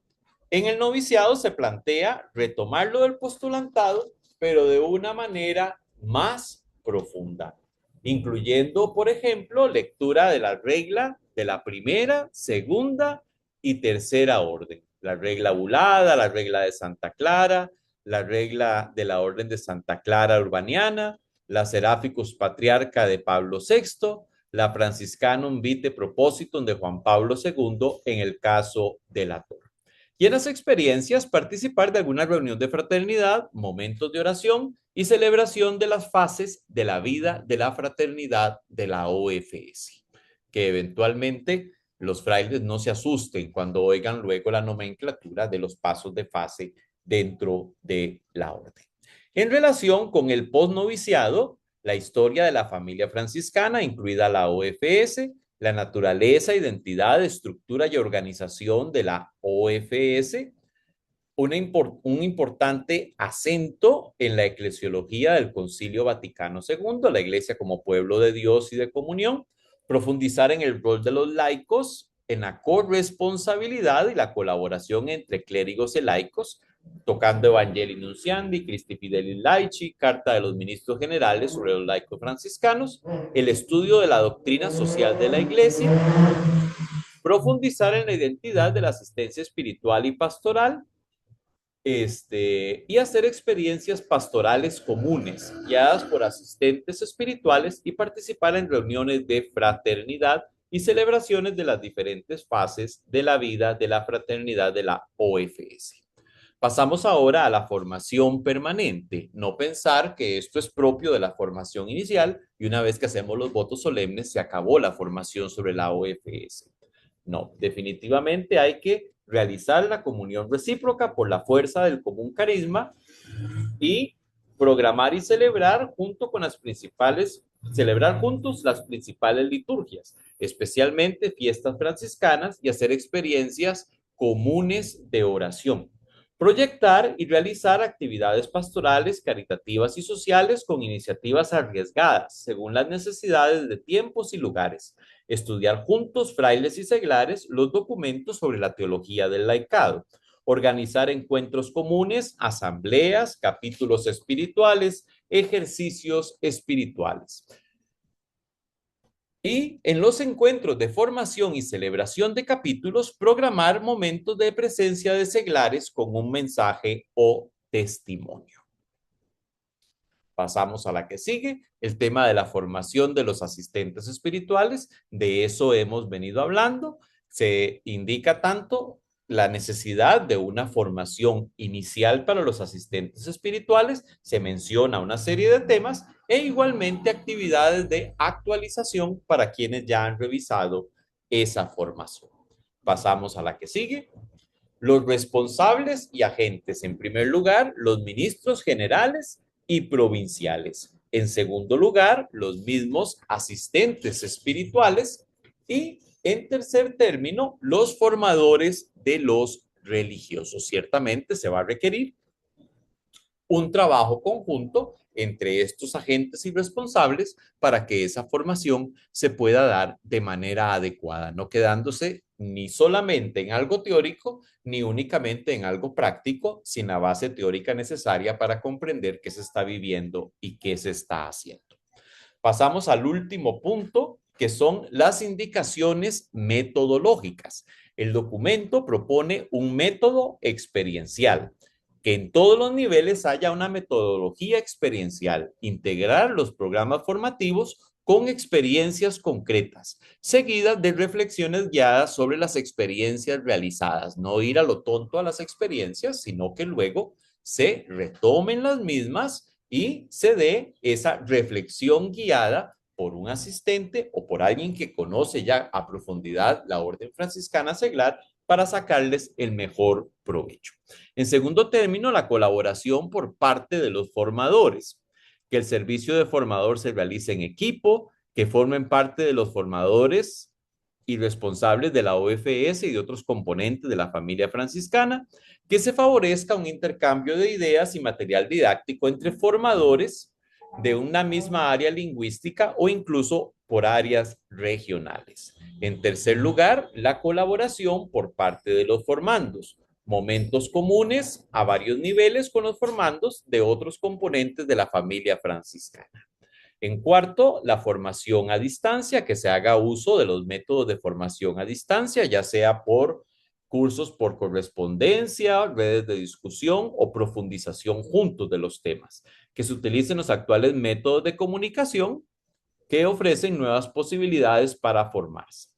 En el noviciado se plantea retomar lo del postulantado, pero de una manera más profunda, incluyendo, por ejemplo, lectura de la regla de la primera, segunda y tercera orden. La regla bulada, la regla de Santa Clara, la regla de la orden de Santa Clara Urbaniana, la Seraficus Patriarca de Pablo VI, la Franciscanum Vitae Propositum de Juan Pablo II en el caso de la Torre. Y en las experiencias, participar de alguna reunión de fraternidad, momentos de oración y celebración de las fases de la vida de la fraternidad de la OFS. Que eventualmente los frailes no se asusten cuando oigan luego la nomenclatura de los pasos de fase dentro de la orden. En relación con el posnoviciado, la historia de la familia franciscana, incluida la OFS, la naturaleza, identidad, estructura y organización de la OFS, un importante acento en la eclesiología del Concilio Vaticano II, la Iglesia como pueblo de Dios y de comunión, profundizar en el rol de los laicos, en la corresponsabilidad y la colaboración entre clérigos y laicos, tocando Evangelii Nunciandi, Christi Fidelis Laici, Carta de los Ministros Generales sobre los laicos franciscanos, el estudio de la doctrina social de la Iglesia, profundizar en la identidad de la asistencia espiritual y pastoral, y hacer experiencias pastorales comunes, guiadas por asistentes espirituales y participar en reuniones de fraternidad y celebraciones de las diferentes fases de la vida de la fraternidad de la OFS. Pasamos ahora a la formación permanente. No pensar que esto es propio de la formación inicial y una vez que hacemos los votos solemnes se acabó la formación sobre la OFS. No, definitivamente hay que realizar la comunión recíproca por la fuerza del común carisma y programar y celebrar celebrar juntos las principales liturgias, especialmente fiestas franciscanas y hacer experiencias comunes de oración. Proyectar y realizar actividades pastorales, caritativas y sociales con iniciativas arriesgadas, según las necesidades de tiempos y lugares. Estudiar juntos, frailes y seglares, los documentos sobre la teología del laicado. Organizar encuentros comunes, asambleas, capítulos espirituales, ejercicios espirituales. Y en los encuentros de formación y celebración de capítulos, programar momentos de presencia de seglares con un mensaje o testimonio. Pasamos a la que sigue, el tema de la formación de los asistentes espirituales. De eso hemos venido hablando. Se indica tanto la necesidad de una formación inicial para los asistentes espirituales, se menciona una serie de temas e igualmente actividades de actualización para quienes ya han revisado esa formación. Pasamos a la que sigue. Los responsables y agentes. En primer lugar, los ministros generales y provinciales. En segundo lugar, los mismos asistentes espirituales. Y en tercer término, los formadores de los religiosos. Ciertamente se va a requerir un trabajo conjunto entre estos agentes y responsables para que esa formación se pueda dar de manera adecuada, no quedándose ni solamente en algo teórico, ni únicamente en algo práctico, sin la base teórica necesaria para comprender qué se está viviendo y qué se está haciendo. Pasamos al último punto, que son las indicaciones metodológicas. El documento propone un método experiencial, que en todos los niveles haya una metodología experiencial, integrar los programas formativos con experiencias concretas, seguidas de reflexiones guiadas sobre las experiencias realizadas. No ir a lo tonto a las experiencias, sino que luego se retomen las mismas y se dé esa reflexión guiada por un asistente o por alguien que conoce ya a profundidad la orden franciscana seglar para sacarles el mejor provecho. En segundo término, la colaboración por parte de los formadores, que el servicio de formador se realice en equipo, que formen parte de los formadores y responsables de la OFS y de otros componentes de la familia franciscana, que se favorezca un intercambio de ideas y material didáctico entre formadores de una misma área lingüística o incluso por áreas regionales. En tercer lugar, la colaboración por parte de los formandos, momentos comunes a varios niveles con los formandos de otros componentes de la familia franciscana. En cuarto, la formación a distancia, que se haga uso de los métodos de formación a distancia, ya sea por cursos por correspondencia, redes de discusión o profundización juntos de los temas, que se utilicen los actuales métodos de comunicación que ofrecen nuevas posibilidades para formarse.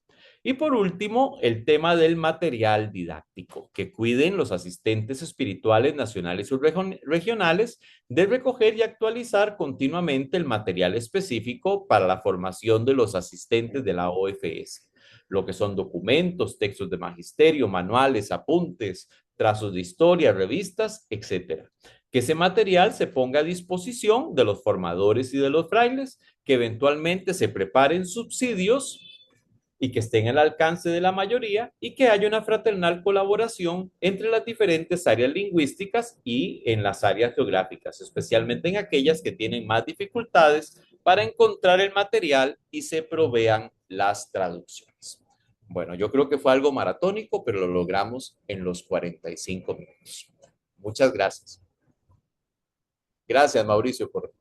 Y por último, el tema del material didáctico, que cuiden los asistentes espirituales nacionales y regionales de recoger y actualizar continuamente el material específico para la formación de los asistentes de la OFS, lo que son documentos, textos de magisterio, manuales, apuntes, trazos de historia, revistas, etcétera. Que ese material se ponga a disposición de los formadores y de los frailes, que eventualmente se preparen subsidios y que estén al alcance de la mayoría y que haya una fraternal colaboración entre las diferentes áreas lingüísticas y en las áreas geográficas, especialmente en aquellas que tienen más dificultades para encontrar el material y se provean las traducciones. Bueno, yo creo que fue algo maratónico, pero lo logramos en los 45 minutos. Muchas gracias. Gracias, Mauricio, por